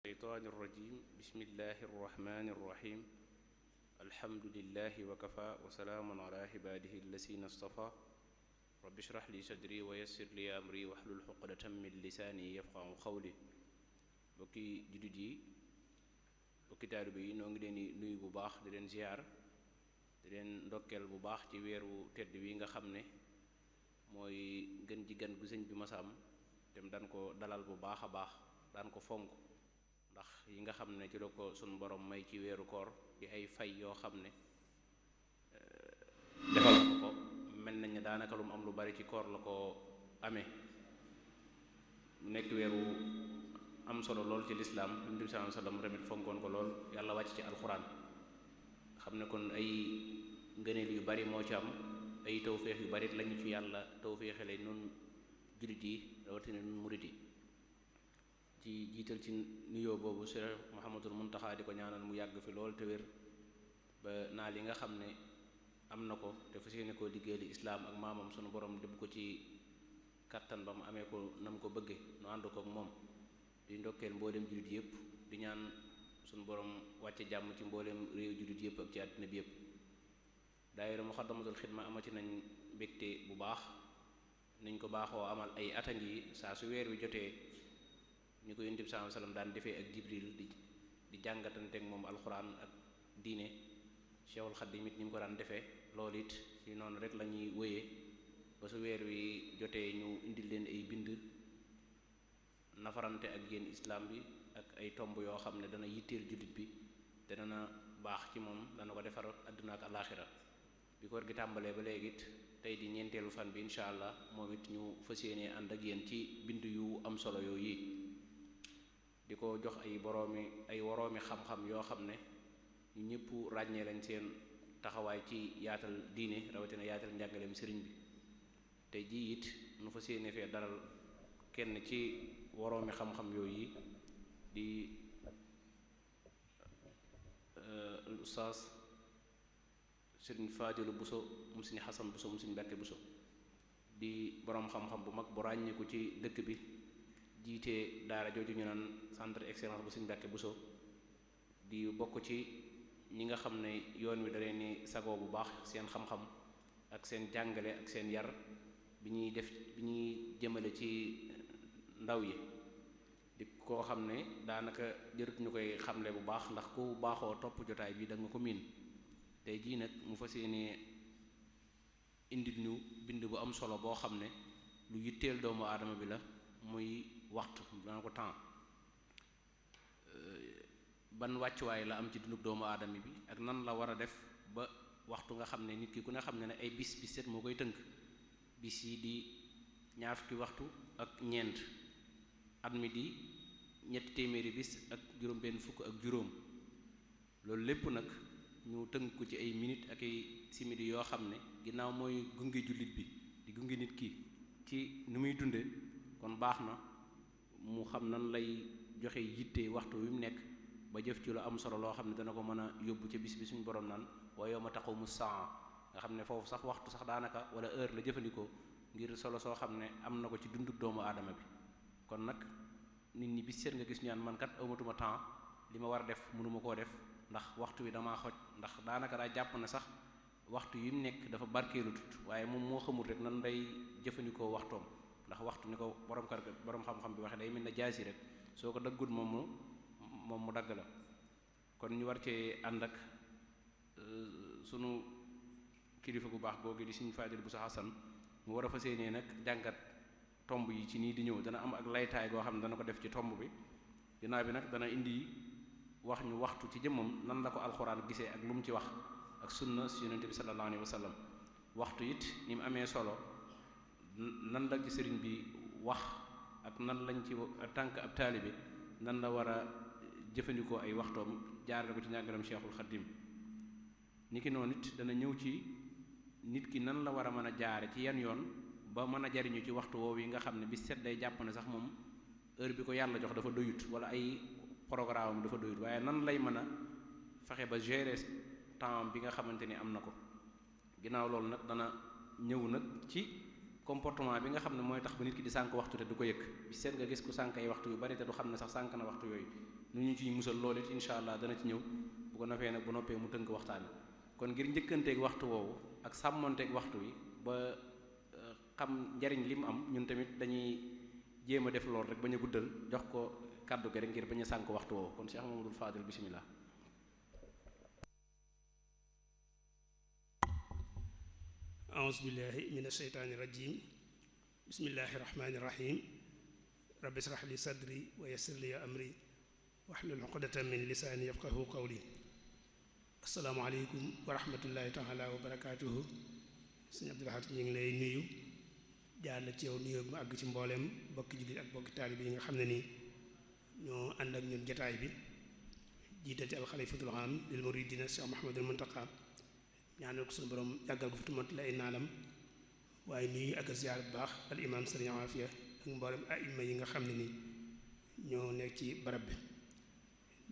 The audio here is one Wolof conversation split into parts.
الشيطان الرجيم بسم الله الرحمن الرحيم الحمد لله وكفى وسلام على عباده الذين اصطفى رب اشرح لي صدري ويسر لي أمري واحلل عقدة من لساني يفقهوا قولي bokki jullit yi bokki taalibe yi noo ngi leen di nuyu bu baax di leen ziar di leen ndokkeel bu baax ci weeru tedd wi nga xam ne mooy gën ji gan gu sëñ bi masaam dem daan ko dalal bu baax a baax daan ko fonk ndax yi nga xam ne ci la ko sunu borom may ci weeru koor di ay fay yoo xam ne defal ko mel nañ ne daanaka lu mu am lu bari ci koor la ko amee mu nekk weeru am solo lool ci lislaam Nabi sallallahu alayhi wasallam tamit fonkoon ko lool yàlla wàcc ci alxuraan xam ne kon ay ngëneel yu bari moo ci am ay tawféex yu bari lañu ci yàlla tawféexale nun jullit yi rawatina nun murit yi ci jiital ci nuyoo boobu Cheikh Mouhamadul Muntaxa di ko ñaanal mu yàgg fi lool te wér ba naa li nga xam ne am na ko te fas yéene koo liggéeyal islaam ak maamam sunu borom dëbb ko ci kattan ba mu amee ko na mu ko bëgge nu ànd ko ak moom di ndokkeel mboolem jullit yëpp di ñaan sunu borom wàcce jàmm ci mboolem réew jullit yëpp ak ci àddina bi yëpp daayira Muxaddamatul Xidma amati nañ mbégte bu baax niñ ko baaxoo amal ay atang yi saa su weer wi jotee ñu ko Yonent bi sallallahu alayhi wasallam daan defee ak Jibril di jàngatanteeg moom alxuraan ak diine Cheikhul Xadim it ni mu ko daan defee loolu it ci noonu rek la ñuy wéyee ba su weer wi jotee ñu indil leen ay bind nafarante ak yéen islam bi ak ay tomb yoo xam ne dana yitteel jullit bi te dana baax ci moom dana ko defar àdduna ak alaaxira bi koor gi tàmbalee ba léegi it tey di ñeenteelu fan bi incha allah moom it ñu fas yéenee ànd ak yéen ci bind yu am solo yooyu di ko jox ay woroomi xam-xam yoo xam ne ñu ñëpp ràññee lañ seen taxawaay ci yaatal diine rawatina yaatal njàngaleem sëriñ bi tey jii it nu fas yéenee fee dalal kenn ci woroomi xam-xam yooyu di Oustaz Sëriñ Faadilu Buso mu Sëriñ Xasan Buso mu Sëriñ Mbàkke Buso di boroom xam-xam bu mag bu ràññeeku ci dëkk bi jiite daara jooju ñu naan centre excellence bu Sëriñ Mbàkke Buso di bokk ci ñi nga xam ne yoon wi da leen ni sagoo bu baax seen xam-xam ak seen jàngale ak seen yar bi ñuy jëmale ci ndaw yi di koo xam ne daanaka jërut ñu koy xamle bu baax ndax ku baaxoo topp jotaay bi da nga ko miin tey jii nag mu fas yéene indil ñu bind bu am solo boo xam ne lu yitteel doomu aadama bi la muy waxtu dana ko temps ban wàccuwaay la am ci dunduk doomu aadama bi ak nan la war a def ba waxtu nga xam ne nit ki ku ne xam ne ne ay bis set moo koy tënk bis yi di ñaar fukki waxtu ak ñeent at mi di ñetti téeméeri bis ak juróom benn fukk ak juróom loolu lépp nag ñu tënk ko ci ay minutes ak ay simili yoo xam ne ginnaaw mooy gunge jullit bi di gunge nit ki ci nu muy dunde kon baax na mu xam nan lay joxe yitte waxtu wi mu nekk ba jëf ci lu am solo loo xam ne dana ko mën a yóbbu ca bis bi suñu borom naan wa yawma taqumu saa nga xam ne foofu sax waxtu sax daanaka wala heure la jëfandikoo ngir solo soo xam ne am na ko ci dunduk doomu aadama bi kon nag nit ñi bis seet nga gis ñu naan man kat amatuma temps li ma war a def mënuma koo def ndax waxtu wi damaa xoj ndax daanaka daa jàpp ne sax waxtu yi mu nekk dafa barkeelu tut waaye moom moo xamul rek nan day jëfandikoo waxtoom ndax waxtu ni ko borom xam-xam bi waxee day mel ne jaasi rek soo ko daggut moom mu dagg la kon ñu war cee ànd ak sunu kilifa gu baax googu di Sëriñ Faadil Buso Xasan mu war a fas yéenee nag jàngat tomb yi ci nii di ñëw dana am ak laytaay goo xam ne dana ko def ci tomb bi ginnaaw bi nag dana indi wax ñu waxtu ci jëmmam nan la ko alxuraan gisee ak lu mu ci wax ak sunna si Yonent bi sallallahu alayhi wa sallam waxtu it ni mu amee solo nan la ci sëriñ bi wax ak nan lañ ci tànk ab taalibe nan la war a jëfandikoo ay waxtoom jaarale ko ci njàngalam Cheikhul Khadim ni ki noonu it dana ñëw ci nit ki nan la war a mën a jaare ci yan yoon ba mën a jariñu ci waxtu woowu yi nga xam ne bi set day jàpp ne sax moom heure bi ko yàlla jox dafa doyut wala ay programme dafa doyut waaye nan lay mën a fexe ba gérer temps bi nga xamante ni am na ko ginnaaw loolu nag dana ñëw nag ci comportement bi nga xam ne mooy tax ba nit ki di sànk waxtu te du ko yëg bi seet nga gis ku sànk ay waxtu yu bari te du xam ne sax sànk na waxtu yooyu nu ñu ciy musal loolu it incha allah dana ci ñëw bu ko nofee nag bu noppee mu tënk waxtaan wi kon ngir njëkkanteeg waxtu woowu ak sàmmonteeg waxtu wi ba xam njariñ li mu am ñun tamit dañuy jéem a def loolu rek bañ a guddal jox ko kàddu gi rek ngir bañ a sànk waxtu woowu kon Cheikh Mamadou Fadil bismillah. a'uuzu billahi mina shaytaani rajiim bismillahi rahmaani rahiim rabbi israh li sadri wa yassir li amri wahlul uqdatan min lisaani yafqahu qawli. assalaamu aleykum wa rahmatullahi taala wa barakaatuhu. sëñ Abdul Ahad ñu ngi lay nuyu jaar la ci yow nuyoo bi mu àgg ci mbooleem bokki jullit ak bokki taalibe yi nga xam ne nii ñoo ànd ak ñun jataay bi jiital ci alxalifatul aam lil muridina Cheikh Mouhamadul Muntaqa ñaanal ko suñu borom yàggal ko fi tumat la ay naalam waaye nuyu ak ziyaar bu baax al imam sëriñ Afia ak mboolem aima yi nga xam ne ni ñoo nekk ci barab bi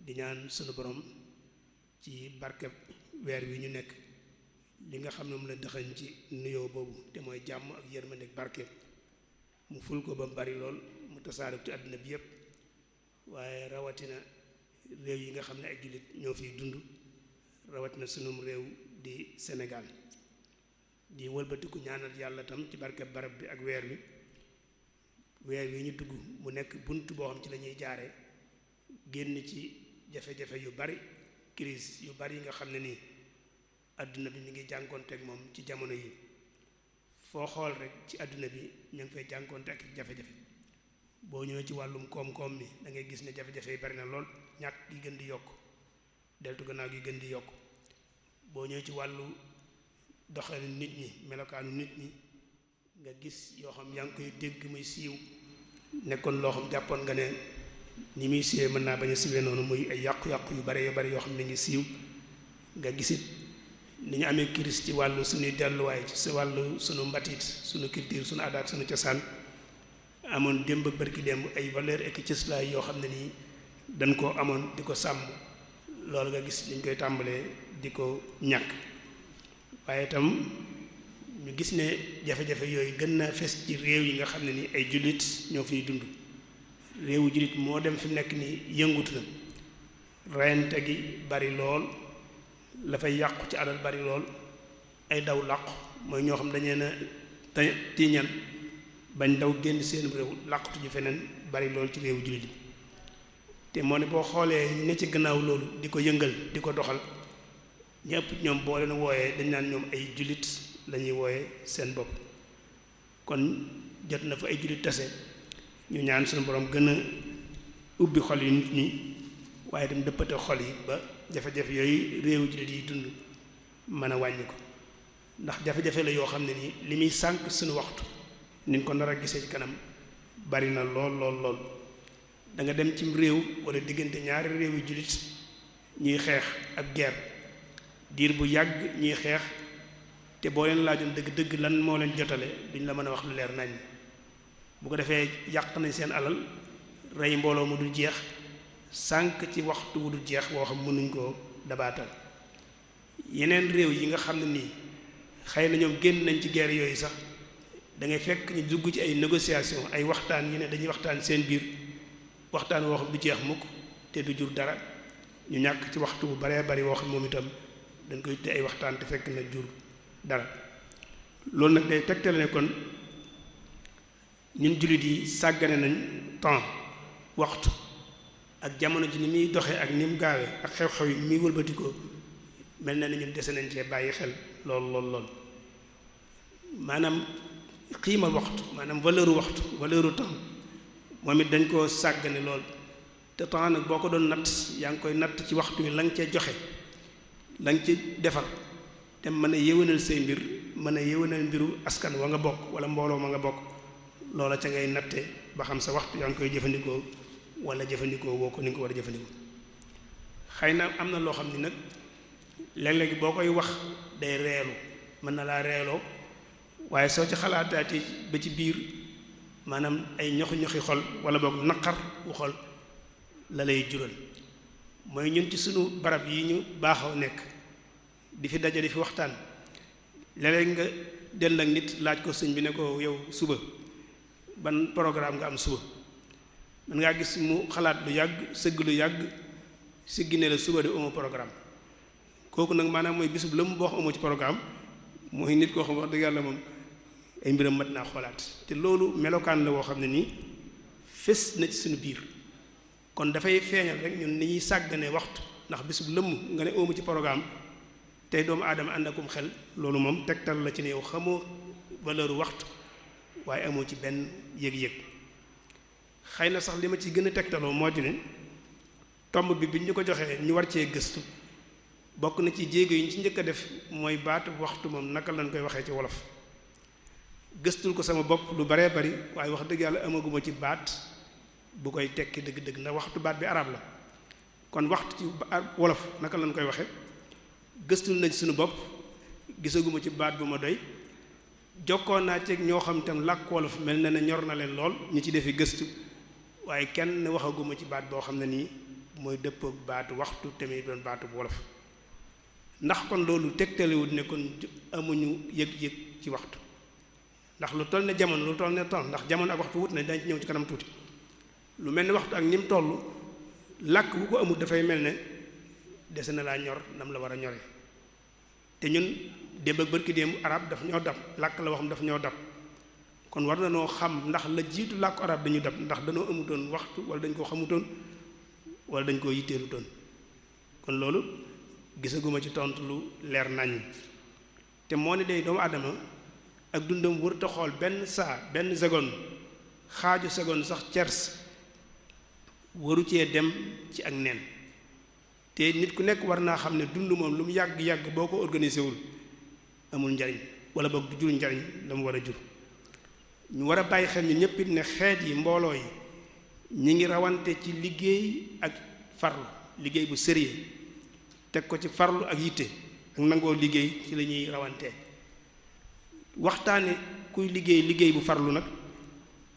di ñaan suñu borom ci barkeb weer wi ñu nekk li nga xam ne mu la dëxañ ci nuyoo boobu te mooy jàmm ak yërmande ak barke mu ful ko ba bari lool mu tasaare ci àdduna bi yépp waaye rawatina réew yi nga xam ne ay jullit ñoo fiy dund rawatina sunum réew di Sénégal di wëlbatiku ñaanal yàlla tam ci barke barab bi ak weer wi ñu dugg mu nekk bunt boo xam ci la ñuy jaare génn ci jafe-jafe yu bari crise yu bari yi nga xam ne nii àdduna bi mi ngi jànkoonte ak moom ci jamono yi foo xool rek ci àdduna bi ñu ngi fay jànkoonte ak jafe-jafe boo ñëwee ci wàllum koom-koom mi da ngay gis ne jafe-jafe yi bari na lool ñàkk gi gën di yokk deltu gannaaw gi gën di yokk boo ñëwee ci wàllu doxalin nit ñi melokaanu nit ñi nga gis yoo xam yaa ngi koy dégg muy siiw nekkoon loo xam jàppoon nga ne ni muy siiwee mën naa bañ a siiwee noonu muy ay yàqu-yàqu yu bare yoo xam ne ngi siiw nga gisit ni ñu amee crise ci wàllu suñuy delluwaay ci sa wàllu sunu mbatit sunu culture sunu aada ak sunu cosaan amoon démb bërki démb ay valeur ak cëslaay yoo xam ne nii dañ koo amoon di ko sàmm loolu nga gis liñ koy tàmbalee di ko ñàkk waaye itam ñu gis ne jafe-jafe yooyu gën na fes ci réew yi nga xam ne ni ay jullit ñoo fiy dund réewu jullit moo dem fi mu nekk nii yëngutu na reyante gi bari lool la fay yàqu ci alal bari lool ay daw làqu mooy ñoo xam dañee na tiiñal bañ daw génn seen réew làqutu ji feneen bari lool ci réewu jullit yi te moo ne boo xoolee ñu ne ci gannaaw loolu di ko yëngal di ko doxal ñëpp ñoom boo leen wooyee dañ naan ñoom ay jullit lañuy wooyee seen bopp kon jot na fa ay jullit tase ñu ñaan suñu borom gën a ubbi xol yi nit ñi waaye dem dëppate xol yi ba jafe-jafe yooyu réewu jullit yi dund mën a wàññi ko ndax jafe-jafe la yoo xam ne nii li muy sànq suñu waxtu niñ ko nar a gisee ci kanam bari na lool da nga dem cim réew wala diggante ñaari réew yu jullit ñuy xeex ak guerre diir bu yàgg ñuy xeex te boo leen laajoon dëgg-dëgg lan moo leen jotale duñ la mën a wax lu leer nañ bu ko defee yàq nañ seen alal rey mbooloo mu dul jeex sànq ci waxtu wu dul jeex woo xam mënuñ koo dabaatal yeneen réew yi nga xam ne nii xëy na ñoom génn nañ ci guerre yooyu sax da ngay fekk ñu dugg ci ay négociation ay waxtaan yi ne dañuy waxtaan seen biir waxtaan woo xam du jeex mukk te du jur dara ñu ñàkk ci waxtu bu baree bari woo xam moom itam dañ koy te ay waxtaan te fekk na jur dara loolu nag day tegtale ne kon ñun jullit yi sàggane nañ temps waxtu ak jamono ji ni muy doxee ak ni mu gaawee ak xew-xew yi ni muy wëlbatikoo mel na ni ñun dese nañ cee bàyyi xel lool maanaam xiima waxtu maanaam valeur temps moom it dañ koo sàggane lool te temps nag boo ko doon natt yaa ngi koy natt ci waxtu wi la nga cee joxe la nga ci defar te mën a yéwénal say mbir mën a yéwénal mbiru askan wa nga bokk wala mbooloo ma nga bokk loola ca ngay natte ba xam sa waxtu yaa ngi koy jëfandikoo wala jëfandikoo woo ko ni nga ko war a jëfandikoo xëy na am na loo xam ni nag léeg-léegi boo koy wax day reelu mën na laa reeloo waaye soo ci xalaataati ba ci biir maanaam ay ñoxi xol wala boog naqar wu xol la lay jural mooy ñun ci sunu barab yi ñu baaxoo nekk di fi daje di fi waxtaan léeg-léeg nga del nag nit laaj ko sëñ bi ne ko yow suba ban programme nga am suba man ngaa gis mu xalaat lu yàgg sëgg lu yàgg siggi ne la suba de amoo programme kooku nag maanaam mooy bisub la mu boo amoo ci programme mooy nit koo xam wax dëgg yàlla moom ay mbiram mat naa xoolaat te loolu melokaan la woo xam ne nii fés na ci suñu biir kon dafay feeñal rek ñun ni ñuy sàggane waxtu ndax bisub lëmm nga ne amu ci programme tey doomu aadama ànd akum xel loolu moom tegtal la ci ne yow xamoo valeur waxtu waaye amoo ci benn yëg-yëg xëy na sax li ma ci gën a tegtaloo moo di ne tomb bi ñu ko joxee ñu war cee gëstu bokk na ci jéego yi ñu ci njëkk a def mooy baatu waxtu moom naka lañ koy waxee ci wolof gëstul ko sama bopp lu baree bari waaye wax dëgg yàlla amaguma ci baat bu koy tekki dëgg-dëgg ndax waxtu baat bi arab la kon waxtu ci wolof naka lañ koy waxe gëstul nañ suñu bopp gisaguma ci baat bu ma doy jokkoon naa ceeg ñoo xam tam làkk wolof mel na ne ñor na leen lool ñu ci defi gëstu waaye kenn waxaguma ci baat boo xam ne nii mooy dëppook baatu waxtu te muy doon baatu bu wolof ndax kon loolu tegtalewut ne kon amuñu yëg-yëg ci waxtu ndax lu toll ne jamono lu toll ne temps ndax jamono ak waxtu wut na dañ ci ñëw ci kanam tuuti lu mel ne waxtu ak ni mu toll làkk bu ko amul dafay mel ne dese na laa ñor nam la war a ñore te ñun démb ak bërki démb arab daf ñoo dab làkk la waxam daf ñoo dab kon war na noo xam ndax la jiitu làkku arab dañu dab ndax dañoo amutoon waxtu wala dañ koo xamutoon wala dañ koo yitteelutoon kon loolu gisaguma ci tontu lu leer naññ te moo ne day doomu aadama ak dundam wërta xool benn saa benn seconde xaaju seconde sax cers waru cee dem ci ak nen te nit ku nekk war naa xam ne dund moom lu mu yàgg-yàgg boo ko organisé wul amul njariñ wala boog du jur njariñ la mu war a jur ñu war a bàyyi xel ñu ñëpp it ne xeet yi mbooloo yi ñi ngi rawante ci liggéey ak farlu liggéey bu sérieux teg ko ci farlu ak yitte ak nangoo liggéey ci la ñuy rawantee waxtaane kuy liggéey bu farlu nag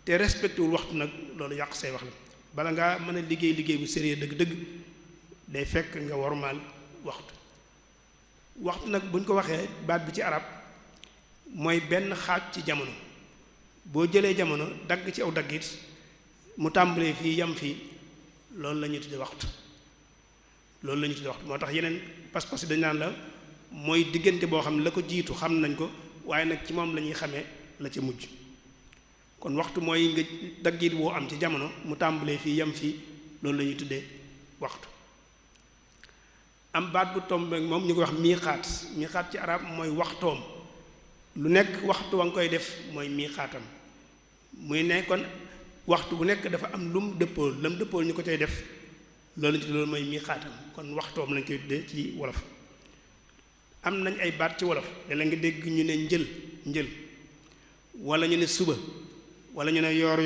te respecté wul waxtu nag loolu yàq say wax la bala ngaa mën a liggéey bu sérieux dëgg-dëgg day fekk nga wormaal waxtu nag buñ ko waxee baat bi ci arab mooy benn xaaj ci jamono boo jëlee jamono dagg ci aw daggit mu tàmbalee fii yam fii loolu la ñuy tudde waxtu moo tax yeneen pas-pas yi dañ naan la mooy diggante boo xam ne la ko jiitu xam nañ ko waaye nag ci moom la ñuy xamee la ca mujj kon waxtu mooy nga daggit woo am ci jamono mu tàmbalee fii yam fii loolu la ñuy tuddee waxtu am baat bu tombe moom ñu koy wax miixaat ci arab mooy waxtoom lu nekk waxtu wa nga koy def mooy miixaatam muy ne kon waxtu bu nekk dafa am lu mu dëppool la mu dëppool ñu ko cay def loolu mooy miixaatam kon waxtoom lañ koy tuddee ci wolof am nañ ay baat ci wolof da la nga dégg ñu ne njël wala ñu ne suba wala ñu ne yoor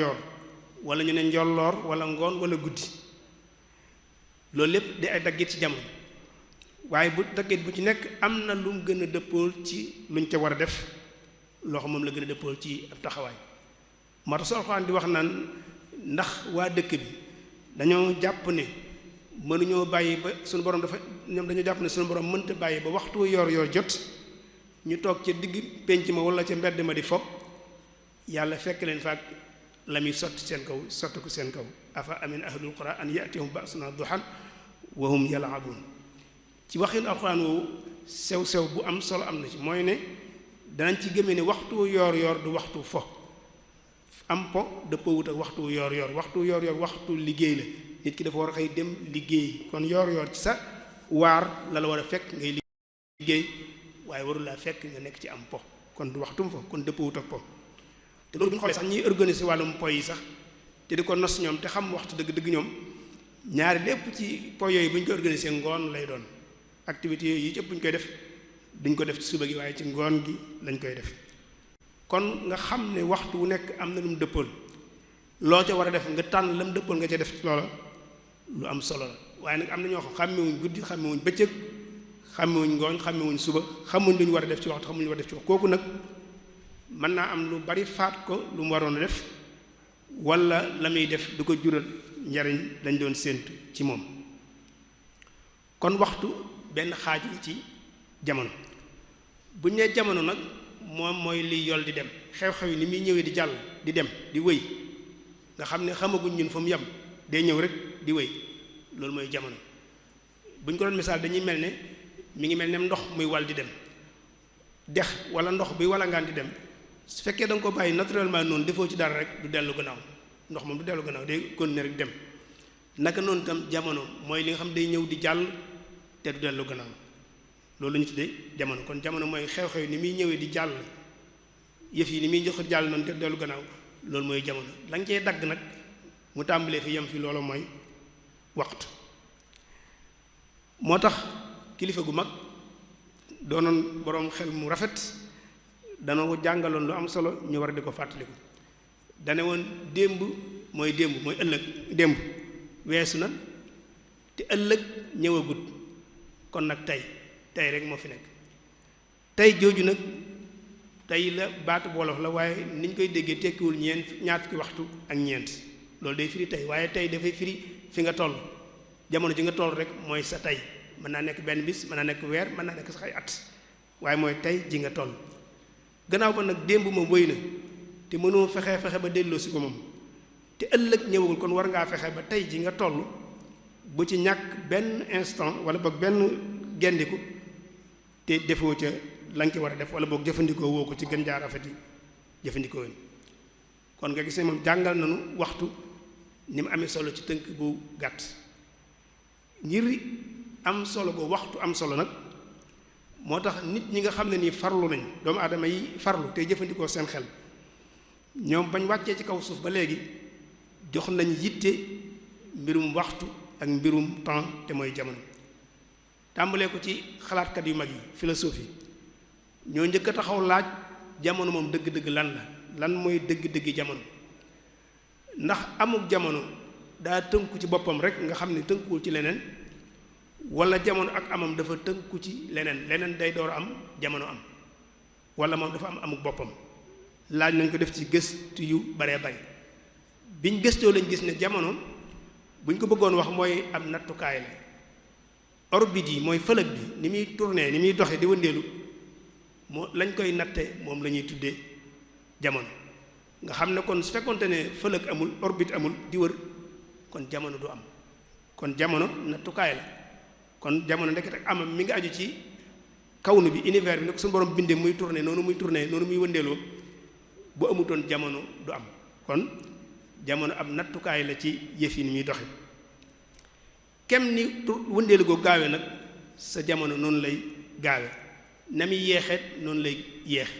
wala ñu ne njolloor wala ngoon wala guddi loolu lépp di ay daggit ci jamono waaye bu daggit bu ci nekk am na lu mu gën a dëppool ci luñ ca war a def loo xam moom la gën a dëppool ci ab taxawaay moo tax su Alxuraan di wax naan ndax waa dëkk bi dañoo jàpp ne mënuñoo bàyyi ba suñu borom ñoom dañoo jàpp ne suñu borom mënta bàyyi ba waxtu yor jot ñu toog ca digg pénc ma wala ca mbedd ma di fo yàlla fekk leen faak la muy sotti ko seen kaw afa amin ahlul qura an yatihum ba'suna duhan wa hum yal'abun ci waxin alxuraan woowu sew bu am solo am na ci mooy ne danañ ci gëmee ne waxtu yor du waxtu fo am po dëppoo wut ak waxtu yor waxtu liggéey la nit ki dafa war a xëy dem liggéey kon yor ci sa waar la war a fekk ngay liggéey waaye warul laa fekk nga nekk ci am po kon du waxtum fo kon dëppoo wut ak po te loolu bu ñu xoolee sax ñiy organiser wàllum po yi sax te di ko nos ñoom te xam waxtu dëgg-dëgg ñoom ñaari lépp ci po yooyu bu ñu ko organiser ngoon lay doon activités yooyu yi cëpp bu ñu koy def duñ ko def ci suba gi waaye ci ngoon gi lañ koy def kon nga xam ne waxtu wu nekk am na lu mu dëppool loo ca war a def nga tànn la mu dëppool nga ca def ci loola lu am solo la waaye nag am na ñoo xam xàmmewuñ guddi xàmmewuñ bëccëg xàmmewuñ ngoon xàmmewuñ suba xamuñ lu ñu war a def ci waxtu xamuñ lu war a def ci waxtu kooku nag mën naa am lu bari faat ko lu mu waroon a def wala la muy def du ko jural njariñ lañ doon séentu ci moom kon waxtu benn xaaj la ci jamono bu ñu nee jamono nag moom mooy liy yol di dem xew-xew yi ni muy ñëwee di jàll di dem di wëy nga xam ne xamaguñ ñun fa mu yem day ñëw rek di wëy loolu mooy jamono bu ñu ko doon misaal dañuy mel ne mi ngi mel ne ndox muy wal di dem dex wala ndox buy walangaan di dem su fekkee da nga ko bàyyi naturellement noonu defoo ci dara rek du dellu gannaaw ndox moom du dellu gannaaw day continuer rek dem naka noonu tam jamono mooy li nga xam day ñëw di jàll te du dellu gannaaw loolu la ñu tuddee jamono kon jamono mooy xew-xew ni muy ñëwee di jàll yëf yi ni muy jox jàll noonu te du dellu gannaaw loolu mooy jamono la nga cee dagg nag mu tàmbalee fi yem fi loolu mooy waxtu moo tax kilifa gu mag doonoon boroom xel mu rafet dana ko jàngaloon lu am solo ñu war di ko fàttaliku dane woon démb mooy ëllëg démb weesu na te ëllëg ñëwagut kon nag tey rek moo fi nekk tey jooju nag tey la baatu wolof la waaye ni ñu koy déggee tekkiwul ñaar fukki waxtu ak ñeent loolu day firi tey waaye tey dafay firi fi nga toll jamono ji nga toll rek mooy sa tey mën naa nekk benn bis mën naa nekk weer mën naa nekk sax ay at waaye mooy tey ji nga toll gannaaw ba nag démb moom wéy na te mënoo fexe ba delloo si ko moom te ëllëg ñëwagul kon war ngaa fexe ba tey ji nga toll bu ci ñàkk benn instant wala boog benn gendiku te defoo ca la nga ci war a def wala boog jëfandikoo woo ko ci gën jaar rafet yi jëfandikoo yi kon nga gis ne moom jàngal nañu waxtu ni mu amee solo ci tënk bu gàtt ngir am solo bu waxtu am solo nag moo tax nit ñi nga xam ne nii farlu nañ doomu aadama yi farlu te jëfandikoo seen xel ñoom bañ wàccee ci kaw suuf ba léegi jox nañ yitte mbirum waxtu ak mbirum temps te mooy jamono tàmbalee ko ci xalaatkat yu mag yi philosophie ñoo njëkk a taxaw laaj jamono moom dëgg-dëgg lan mooy dëgg-dëgg jamono ndax amuk jamono daa tënku ci boppam rek nga xam ne tënkuwul ci leneen wala jamono ak amam dafa tënku ci leneen day door a am jamono am wala moom dafa am amuk boppam laaj nañ ko def ci gëstu yu baree bari biñ gëstoo lañ gis ne jamono buñ ko bëggoon wax mooy am nattukaay la orbite yi mooy fëlëg bi ni muy tourner ni muy doxe di wëndeelu moo lañ koy natte moom la ñuy tuddee jamono nga xam ne kon su fekkonte ne fëlëg amul orbite amul di wër kon jamono du am kon jamono nattukaay la kon jamono ndekete ak amam mi ngi aju ci kawnu bi univers bi ne ko suñu borom bindee muy tourner noonu muy wëndeeloo bu amutoon jamono du am kon jamono ab nattukaay la ci yëf yi ni muy doxe kem ni wëndeelu ko gaawe nag sa jamono noonu lay gaawe na muy yeexeet noonu lay yeexe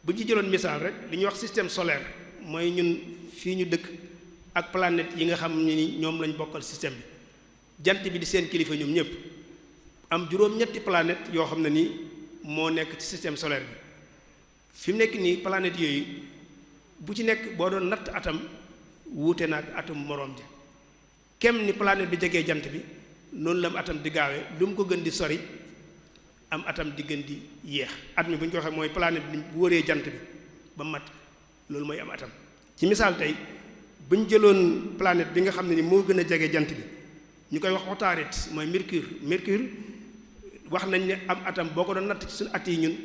bu ñu ci jëloon misaal rek li ñuy wax système solaire mooy ñun fii ñu dëkk ak planète yi nga xam ne ni ñoom lañ bokkal système bi jant bi di seen kilifa ñoom ñëpp am juróom-ñetti planète yoo xam ne ni moo nekk ci système solaire bi fi mu nekk nii planète yooyu bu ci nekk boo doon natt atam wuute na ak atum moroom ja kem ni planète bi jegee jant bi noonu la am atam di gaawee lu mu ko gën di sori am atam di gën di yéex at mi bu ñu ko waxee mooy planète bi bu wëree jant bi ba mat loolu mooy am atam ci misaal tey bu ñu jëloon planète bi nga xam ne ni moo gën a jege jant bi ñu koy wax Autarite mooy Mercure wax nañ ne am atam boo ko doon natt ci suñu at yi ñun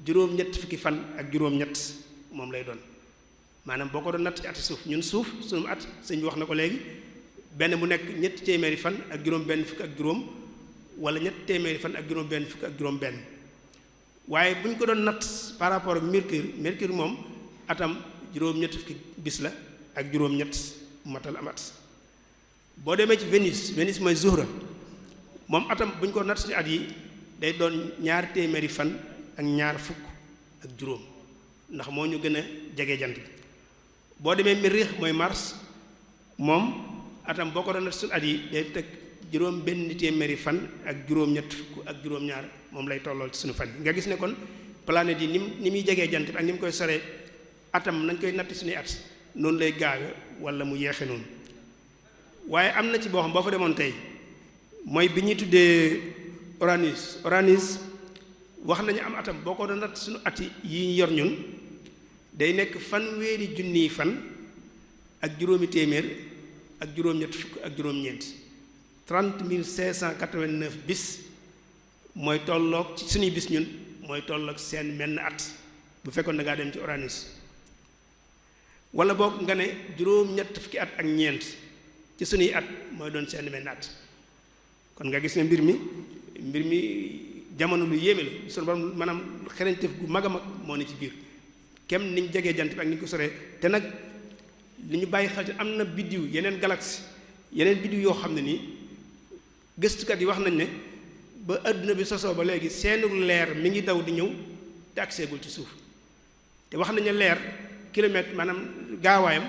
juróom-ñett fukki fan ak juróom-ñett moom lay doon maanaam boo ko doon natt ci ati suuf ñun suuf suñu at sëñ bi wax na ko léegi benn bu nekk ñetti téeméeri fan ak juróom benn fukk ak juróom wala ñetti téeméeri fan ak juróom benn fukk ak juróom benn waaye bu ñu ko doon natt par rapport ak Mercure moom atam juróom-ñett fukki bis la ak juróom-ñett matal am at boo demee ci Vénus mooy Zuhra moom atam bu ñu ko natt ci at yi day doon ñaar téeméeri fan ak ñaar fukk ak juróom ndax moo ñu gën a jege jant bi boo demee Mériix mooy Mars moom atam boo ko doon natt ci at yi day teg juróom benn téeméeri fan ak juróom-ñett fukk ak juróom-ñaar moom lay tollool ci suñu fan yi nga gis ne kon planète yi ni muy jegee jant bi ak ni mu koy soree atam nañ koy natt suñuy at noonu lay gaawe wala mu yeexe noonu waaye am na ci boo xam boo fa demoon tey mooy bi ñuy tuddee Uranus wax nañu am atam boo ko doon natt suñu at yi ñu yor ñun day nekk fanweeri junniy fan ak juróomi téeméer ak juróom-ñett fukk ak juróom-ñeent 30 589 bis mooy tolloog ci suñuy bis ñun mooy toll ak seen menn at bu fekkoon da ngaa dem ci Uranus wala boog nga ne juróom-ñett fukki at ak ñeent ci sunuy at mooy doon seen menn at kon nga gis ne mbir mi jamono lu yéeme la sunu borom maanaam xereñteef gu mag a mag moo ne ci biir kem niñ jegee jant bi ak ni ñu ko soree te nag li ñu bàyyi xel ci am na biddiw yeneen galaxie yeneen biddiw yoo xam ne nii gëstukat yi wax nañ ne ba adduna bi sosoo ba léegi seenu leer mi ngi daw di ñëw te agseegul ci suuf te wax nañ ne leer kilomètre maanaam gaawaayam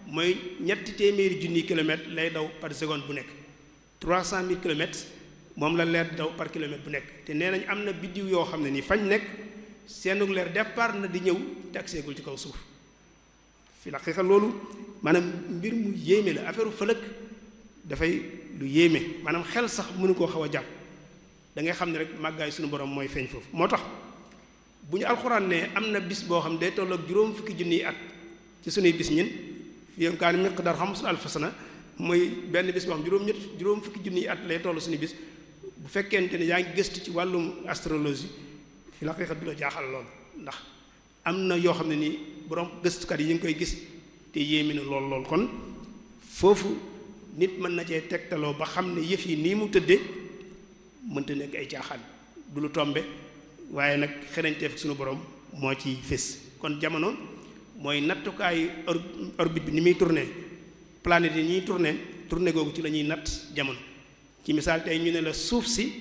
mooy 300 000 kilomètres lay daw par seconde bu nekk 300 000 kilomètres moom la leer daw par kilomètre bu nekk te nee nañ am na biddiw yoo xam ne nii fañ nekk seenu leer départ na di ñëw te agseegul ci kaw suuf fi la xeexal loolu maanaam mbir mu yéeme la affaire fëlëg dafay lu yéeme maanaam xel sax mënu koo xaw a jàpp da ngay xam ne rek màggaay suñu borom mooy feeñ foofu moo tax bu ñu alxuraan ne am na bis boo xam day tolloog juróom fukki junniy at ci suñuy bis ñin fi yom kaan miqdaar 50,000 sana mooy benn bis boo xam juróom fukki junniy at lay toll suñu bis bu fekkente ne yaa ngi gëstu ci wàllum astrologie fi la xeexat du la jaaxal lool ndax am na yoo xam ne nii borom gëstukat yi ñu ngi koy gis te yéemi na lool kon foofu nit mën na cee tegtaloo ba xam ne yëf yi nii mu tëddee mënta nekk ay caaxaan du lu tombe waaye nag xereñteef suñu borom moo ci fés kon jamono mooy nattukaayu orbite bi ni muy tourné planète yi ñuy tourné googu ci la ñuy natt jamono ci misaal tey ñu ne la suuf si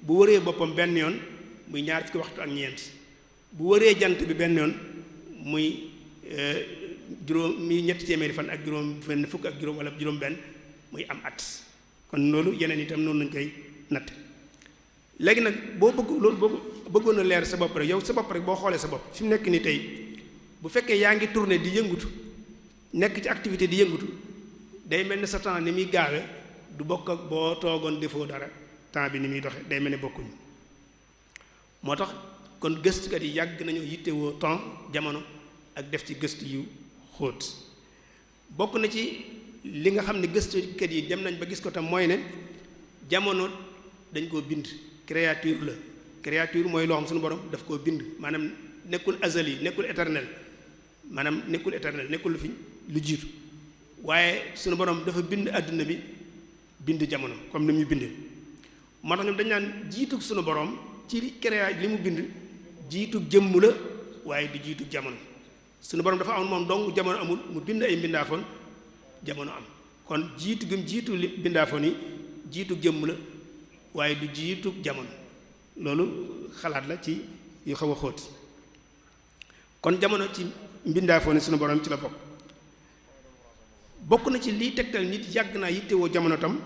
bu wëree boppam benn yoon muy 2 fukki waxtu ak ñeent bu wëree jant bi benn yoon muy ñetti téeméeri fan ak juróom benn fukk ak juróom wala juróom benn muy am at kon loolu yeneen itam noonu lañ koy natt léegi nag boo bëggoon a leer sa bopp rek yow sa bopp rek boo xoolee sa bopp fi mu nekk ni tey bu fekkee yaa ngi tourné di yëngutu nekk ci activité di yëngutu day mel ni sa temps ni muy gaawe du bokk ak boo toogoon defoo dara temps bi ni muy doxe day mel ni bokkuñu moo tax kon gëstukat yi yàgg nañu yittewoo temps jamono ak def ci gëstu yu xóot bokk na ci li nga xam ne gëstukat yi dem nañ ba gis ko tam mooy ne jamono dañ koo bind créature la créature mooy loo xam suñu borom daf koo bind maanaam nekkul azali nekkul éternel maanaam nekkul éternel nekkul lu fi lu jiitu waaye suñu borom dafa bind àdduna bi bind jamono comme ni mu bindee moo tax ñoom dañ naan jiitug suñu borom ci li mu bind jiitug jëmm la waaye di jiitug jamono suñu borom dafa am moom dong jamono amul mu bind ay mbindaafoon jamono am kon jiitu gëm jiitu li mbindaafoon yi jiitug jëmm la waaye du jiitug jamono loolu xalaat la ci yu xaw a xóot kon jamono ci mbindaafoon suñu borom ci la bokk na ci liy tegtal nit yàgg naa yittewoo jamono tam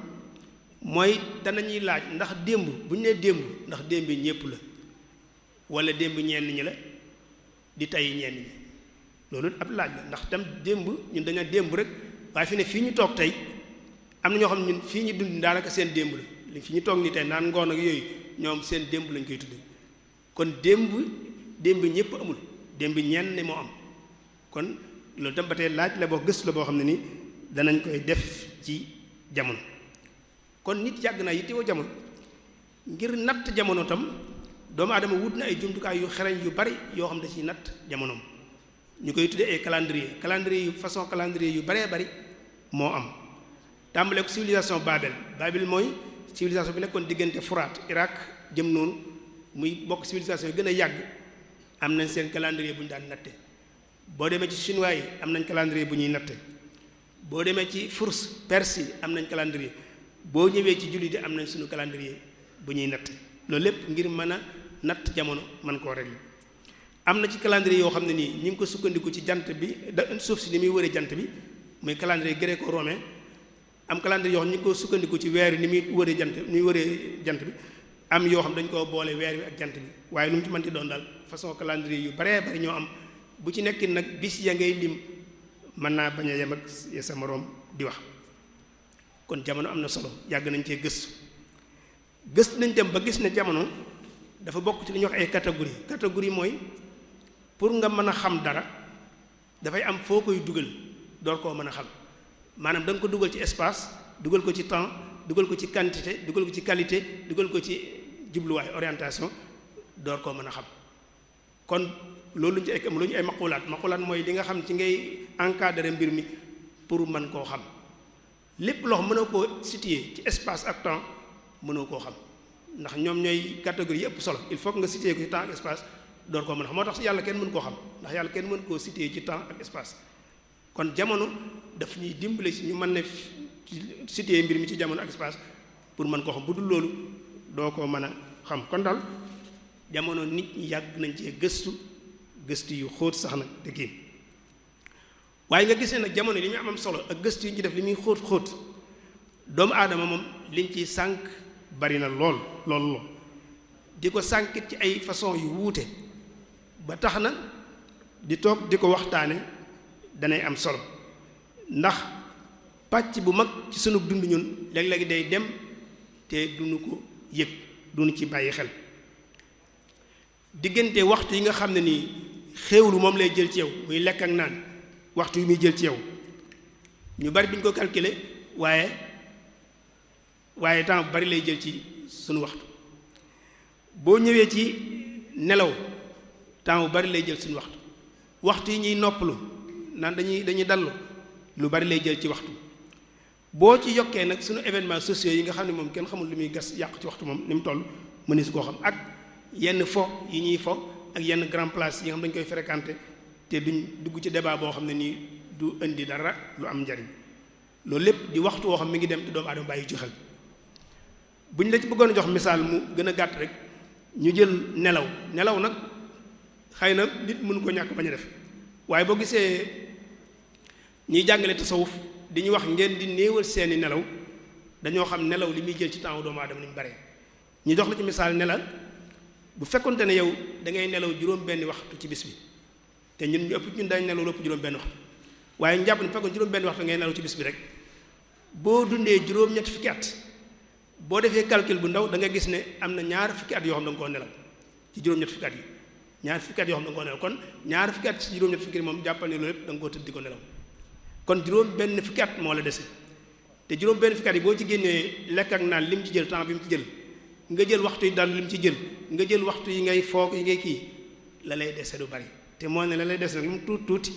mooy danañuy laaj ndax démb bu ñu nee démb ndax démb ñépp la wala démb ñenn ñi la di tey ñenn ñi loolu ab laaj la ndax tam démb ñun dañoo démb rek waaye fi ne fii ñu toog tey am na ñoo xam ne ñun fii ñu dund daanaka seen démb la li fi ñu toog ni tey naan ngoon ak yooyu ñoom seen démb lañ koy tudde kon démb ñépp amul démb ñenn moo am kon loolu tam ba tey laaj la boo gëstu la boo xam ne ni danañ koy def ci jamono kon nit yàgg naa yittewoo jamono ngir natt jamono tam doomu aadama wut na ay jumtukaay yu xereñ yu bari yoo xam ne ci natt jamonoom ñu koy tuddee ay calendrier yu façon calendrier yu baree bari moo am tàmbale ko civilisation Babel mooy civilisation bi nekkoon diggante Furaat Irak jëm noonu muy bokk civilisation yi gën a yàgg am nañ seen calendrier bu ñu daan natte boo demee ci chinois yi am nañ calendrier bu ñuy natte boo demee ci Furs Perse yi am nañ calendrier boo ñëwee ci jullit yi am nañ suñu calendrier bu ñuy natte loolu lépp ngir mën a natt jamono mën koo régler am na ci calendrier yoo xam ne nii ñu ngi ko sukkandiku ci jant bi suuf si ni muy wëree jant bi muy calendrier gréco-romain am calendrier yoo xam ñu ngi ko sukkandiku ci weer ni muy wëree jant bi am yoo xam dañ koo boole weer wi ak jant bi waaye lu mu ci mënti doon daal façon calendrier yu baree bari ñoo am bu ci nekk nag bis ya ngay lim mën naa bañ a yem ak sa moroom di wax kon jamono am na solo yàgg nañ cee gëstu nañ dem ba gis ne jamono dafa bokk ci li ñuy wax ay catégorie mooy pour nga mën a xam dara dafay am foo koy dugal door koo mën a xam maanaam da nga ko dugal ci espace dugal ko ci temps dugal ko ci quantité dugal ko ci qualité dugal ko ci jubluwaay orientation door koo mën a xam kon loolu lu ñu ay maqulaat mooy li nga xam ci ngay encadrer mbir mi pour mën koo xam lépp loo xam mënoo koo situer ci espace ak temps mënoo koo xam ndax ñoom ñooy catégorie yi ëpp solo il faut que nga situer ko ci temps ak espace door koo mën a xam moo tax yàlla kenn mën koo xam ndax yàlla kenn mën koo situer ci temps ak espace kon jamono daf ñuy dimbale si ñu mën ne situer mbir mi ci jamono ak espace pour mën koo xam bu dul loolu doo ko mën a xam kon daal jamono nit ñi yàgg nañ cee gëstu yu xóot sax nag te kii waaye nga gis ne nag jamono li muy am solo ak gëstu yi ñu def li muy xóot doomu aadama moom liñ ciy sànq bari na lool di ko sànkit ci ay façon yu wuute ba tax na di toog di ko waxtaane danay am solo ndax pàcc bu mag ci sunu dund ñun léeg-léeg day dem te duñu ko yëg duñu ci bàyyi xel diggante waxtu yi nga xam ne nii xéewlu moom lay jël ci yow muy lekk ak naan waxtu yi muy jël ci yow ñu bari duñ ko calculer waaye temps bu bari lay jël ci sunu waxtu boo ñëwee ci nelaw temps bu bari lay jël suñu waxtu yi ñuy noppalu naan dañuy dallu lu bari lay jël ci waxtu boo ci yokkee nag suñu événements sociaux yi nga xam ne moom kenn xamul lu muy gas yàq ci waxtu moom ni mu toll mëni su koo xam ak yenn fo yi ñuy fo ak yenn grand place yi nga xam dañ koy fréquenter te duñ dugg ci débat boo xam ne nii du indi dara lu am njariñ loolu lépp di waxtu woo xam mi ngi dem te doomu aadama bàyyi ci xel buñ la ci bëggoon a jox misaal mu gën a gàtt rek ñu jël nelaw nag xëy na nit mënu ko ñàkk bañ a def waaye boo gisee ñiy jàngale tasawuf di ñu wax ngeen di néewal seeni nelaw dañoo xam nelaw li muy jël ci temps doomu aadama ni mu bare ñu jox la ci misaal nelaw bu fekkonte ne yow da ngay nelaw juróom benn waxtu ci bis bi te ñun dañ nelaw lu ëpp juróom benn waxtu waaye ñu jàpp ne bu fekkoon juróom benn waxtu ngay nelaw ci bis bi rek boo dundee juróom-ñetti fukki at boo defee calcul bu ndaw da nga gis ne am na ñaar fukki at yoo xam da nga koo nelaw ci juróom-ñetti fukki at yi ñaar fukki at yoo xam da nga koo nelaw kon ñaar fukki at ci juróom-ñetti fukki at moom jàppal ne loolu lépp da nga koo tëdd di ko nelaw kon juróom benn fukki at moo la dese te juróom benn fukki at yi boo ci génnee lekk ak naan li mu ci jël temps bi mu ci jël nga jël waxtu yi daal li mu ci jël nga jël waxtu yi ngay foog yi ngay kii la lay dese du bari te moo ne la lay dese nag lu mu tuuti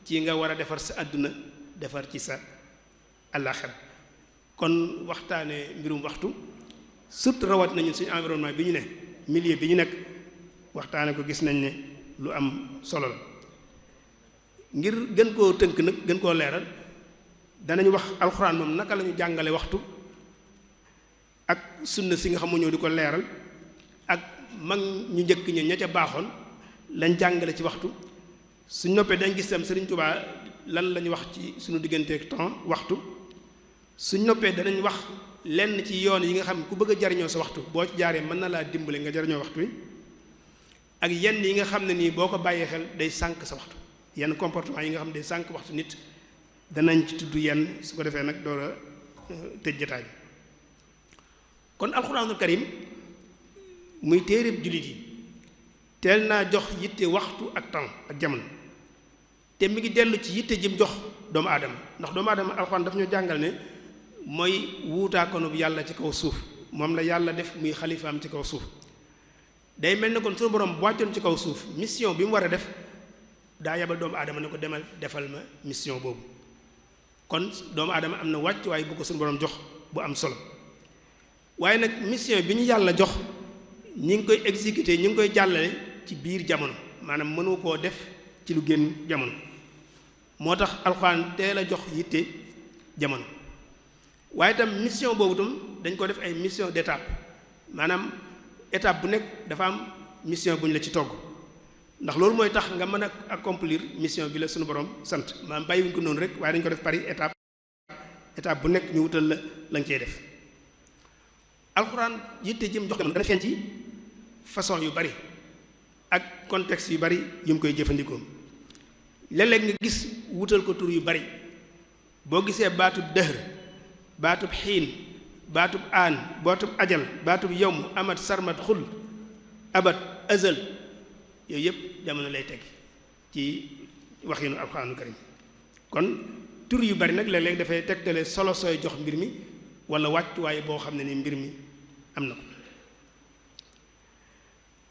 ci nga war a defar sa àdduna defar ci sa àllaaxira kon waxtaane mbirum waxtu surtout rawat nañu suñu environnement bi ñu ne milieu bi ñu nekk waxtaane ko gis nañ ne lu am solo la ngir gën koo tënk nag gën koo leeral danañ wax alxuraan moom naka la ñu jàngale waxtu ak sunna si nga xam ñëw di ko leeral ak mag ñu njëkk ña ca baaxoon lañ jàngale ci waxtu suñ noppee dañ gis tam Sëriñ Tuubaa lan la ñu wax ci suñu digganteeg temps waxtu suñ noppee danañ wax lenn ci yoon yi nga xam ku bëgg a jariñoo sa waxtu boo ci jaaree mën na laa dimbale nga jariñoo waxtu wi ak yenn yi nga xam ne nii boo ko bàyyee xel day sànq sa waxtu yenn comportement yi nga xam ne day sànq waxtu nit danañ ci tudd yenn su ko defee nag door a tëj jotaay bi kon alxuraanul karim muy téereb jullit yi teel naa jox yitte waxtu ak temps ak jamono te mi ngi dellu ci yitte jëm jox doomu aadama ndax doomu aadama alxuraan daf ñu jàngal ne mooy wuutaakonub yàlla ci kaw suuf moom la yàlla def muy xalifaam ci kaw suuf day mel ne kon suñu borom bu wàccoon ci kaw suuf mission bi mu war a def daa yabal doomu aadama ne ko demal defal ma mission boobu kon doomu aadama am na wàcc waaye bu ko suñu borom jox bu am solo waaye nag mission bi ñu yàlla jox ñi ngi koy exécuter ñi ngi koy jàllale ci biir jamono maanaam mënu koo def ci lu génn jamono moo tax alxuraan teel a jox yitte jamono waaye itam mission boobu tam dañ ko def ay mission d'étape maanaam étape bu nekk dafa am mission bu ñu la ci togg ndax loolu mooy tax nga mën a accomplir mission bi la suñu borom sant maanaam bàyyiwuñ ko noonu rek waaye dañ ko def par étape bu nekk ñu wutal la lañ cey def alxuraan yitte jëm jox dana feeñ ci façon yu bari ak contexte yu bari yu mu koy jëfandikoo léeg-léeg nga gis wutal ko tur yu bari boo gisee baatub dëhr baatub xiin baatub aan baatub ajal baatub yowm amat sarmat xul abat azal yooyu yëpp jamono lay teg ci waxinu alxuraanu karim kon tur yu bari nag léeg-léeg dafay tegtale solo sooy jox mbir mi wala wàccuwaay boo xam ne ni mbir mi am na ko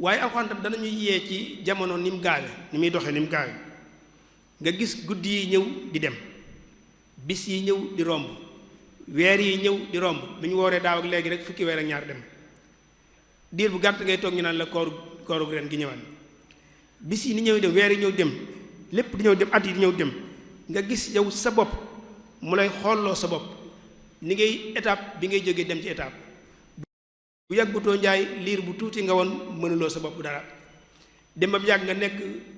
waaye alxuraan tam danañu yee ci jamono ni mu gaawe ni muy doxee ni mu gaawe nga gis guddi yi ñëw di dem bis yi ñëw di romb weer yi ñëw di romb bi ñu wooree daaw ak léegi rek fukki weer ak ñaar dem diir bu gàtt ngay toog ñu naan la kooru ren gi ñëwaat bis yi ni ñëw dem weer yi ñëw dem lépp di ñëw dem at yi di ñëw dem nga gis yow sa bopp mu lay xoolloo sa bopp ni ngay étape bi ngay jógee dem ci étape bu yàggutoo njaay liir bu tuuti nga woon mënuloo sa bopp dara dem ba mu yàgg nga nekk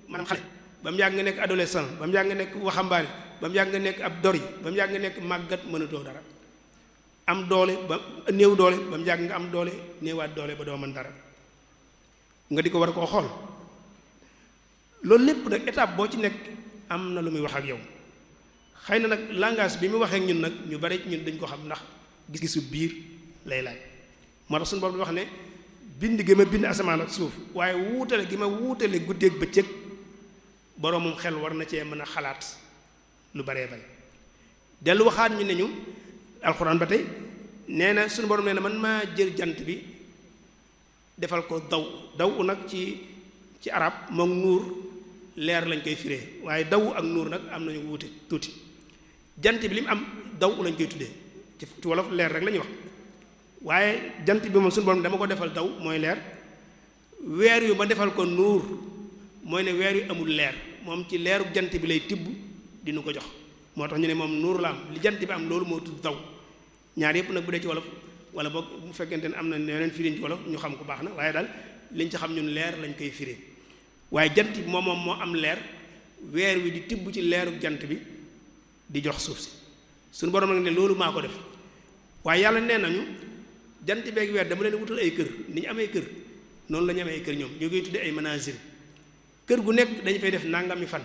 maanaam xale ba mu yàgg nga nekk adolescent ba mu yàgg nga nekk waxambaane ba mu yàgg nga nekk ab dori ba mu yàgg nga nekk màggat mënatoo dara am doole ba néew doole ba mu yàgg nga am doole néewaat doole ba doo mën dara nga di ko war a koo xool loolu lépp nag étape boo ci nekk am na lu muy wax ak yow xëy na nag langage bi mu waxee ak ñun nag ñu bari ñun dañ ko xam ndax gis-gisu biir lay laaj moo tax suñu borom wax ne bind gi ma bind asamaan ak suuf waaye wuutale gi ma wuutale guddeeg bëccëg boroomum xel war na cee mën a xalaat lu baree bari dellu waxaat ñu ne ñu alxuraan ba tey nee na suñu borom nee na man maa jël jant bi defal ko daw nag ci arab moom nuur leer lañ koy firee waaye daw ak nuur nag am nañu wuute tuuti jant bi li mu am daw lañ koy tuddee ci wolof leer rek la ñuy wax waaye jant bi moom suñu borom dama ko defal daw mooy leer weer yu ma defal ko nuur mooy ne weer yu amul leer moom ci leeru jant bi lay tibb dinu ko jox moo tax ñu ne moom nuur la am li jant bi am loolu moo tudd daw ñaar yëpp nag bu dee ci wolof wala boog bu fekkente ne am na yeneen firiñ ci wolof ñu xam ko baax na waaye daal liñ ci xam ñun leer lañ koy firee waaye jant bi moom moo am leer weer wi di tibb ci leeru jant bi di jox suuf si suñu borom nag ne loolu maa ko def waaye yàlla nee nañu jant beeg weer dama leen wutal ay kër ni ñu amee kër noonu la ñu amee ay kër ñoom ñoo koy tuddee ay manazil kër gu nekk dañu fay def nangami fan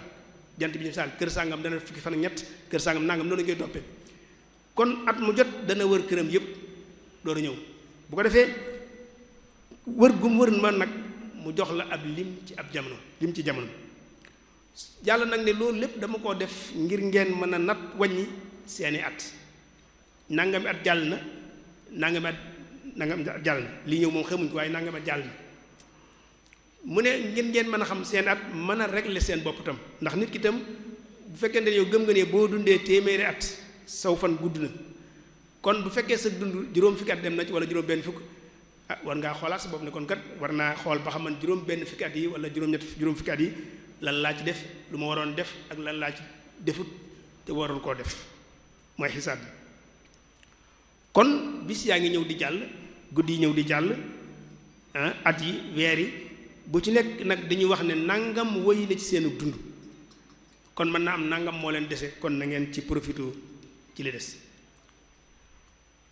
jant bi ñu misaal kër sàngam dana fukki fan ak ñett kër sàngam nangam noonu la ñu koy toppee kon at mu jot dana wër këram yépp door a ñëw bu ko defee wër gum wër man nag mu jox la ab lim ci ab jamono lim ci jamono yàlla nag ne loolu lépp dama koo def ngir ngeen mën a nat wàññi seeni at nangami at jàll na nangami at jàll na lii ñëw moom xamuñ ko waaye nangami at jàll na mu ne ngeen mën a xam seen at mën a régler seen bopp tam ndax nit ki tam bu fekkente ne yow gëm nga ne boo dundee téeméeri at saw fan gudd na kon bu fekkee sa dund juróom fukki at dem na ci wala juróom benn fukk war ngaa xoolaat sa bopp ne kon kat war naa xool ba xam man juróom benn fukki at yi wala juróom fukki at yi lan laa ci def lu ma waroon def ak lan laa ci defut te waroon koo def mooy xisaab bi kon bis yaa ngi ñëw di jàll guddi yi ñëw di jàll at yi weer yi bu ci nekk nag dañuy wax ne nangam woy na ci seenu dund kon mën naa am nangam moo leen dese kon na ngeen ci profité ci li des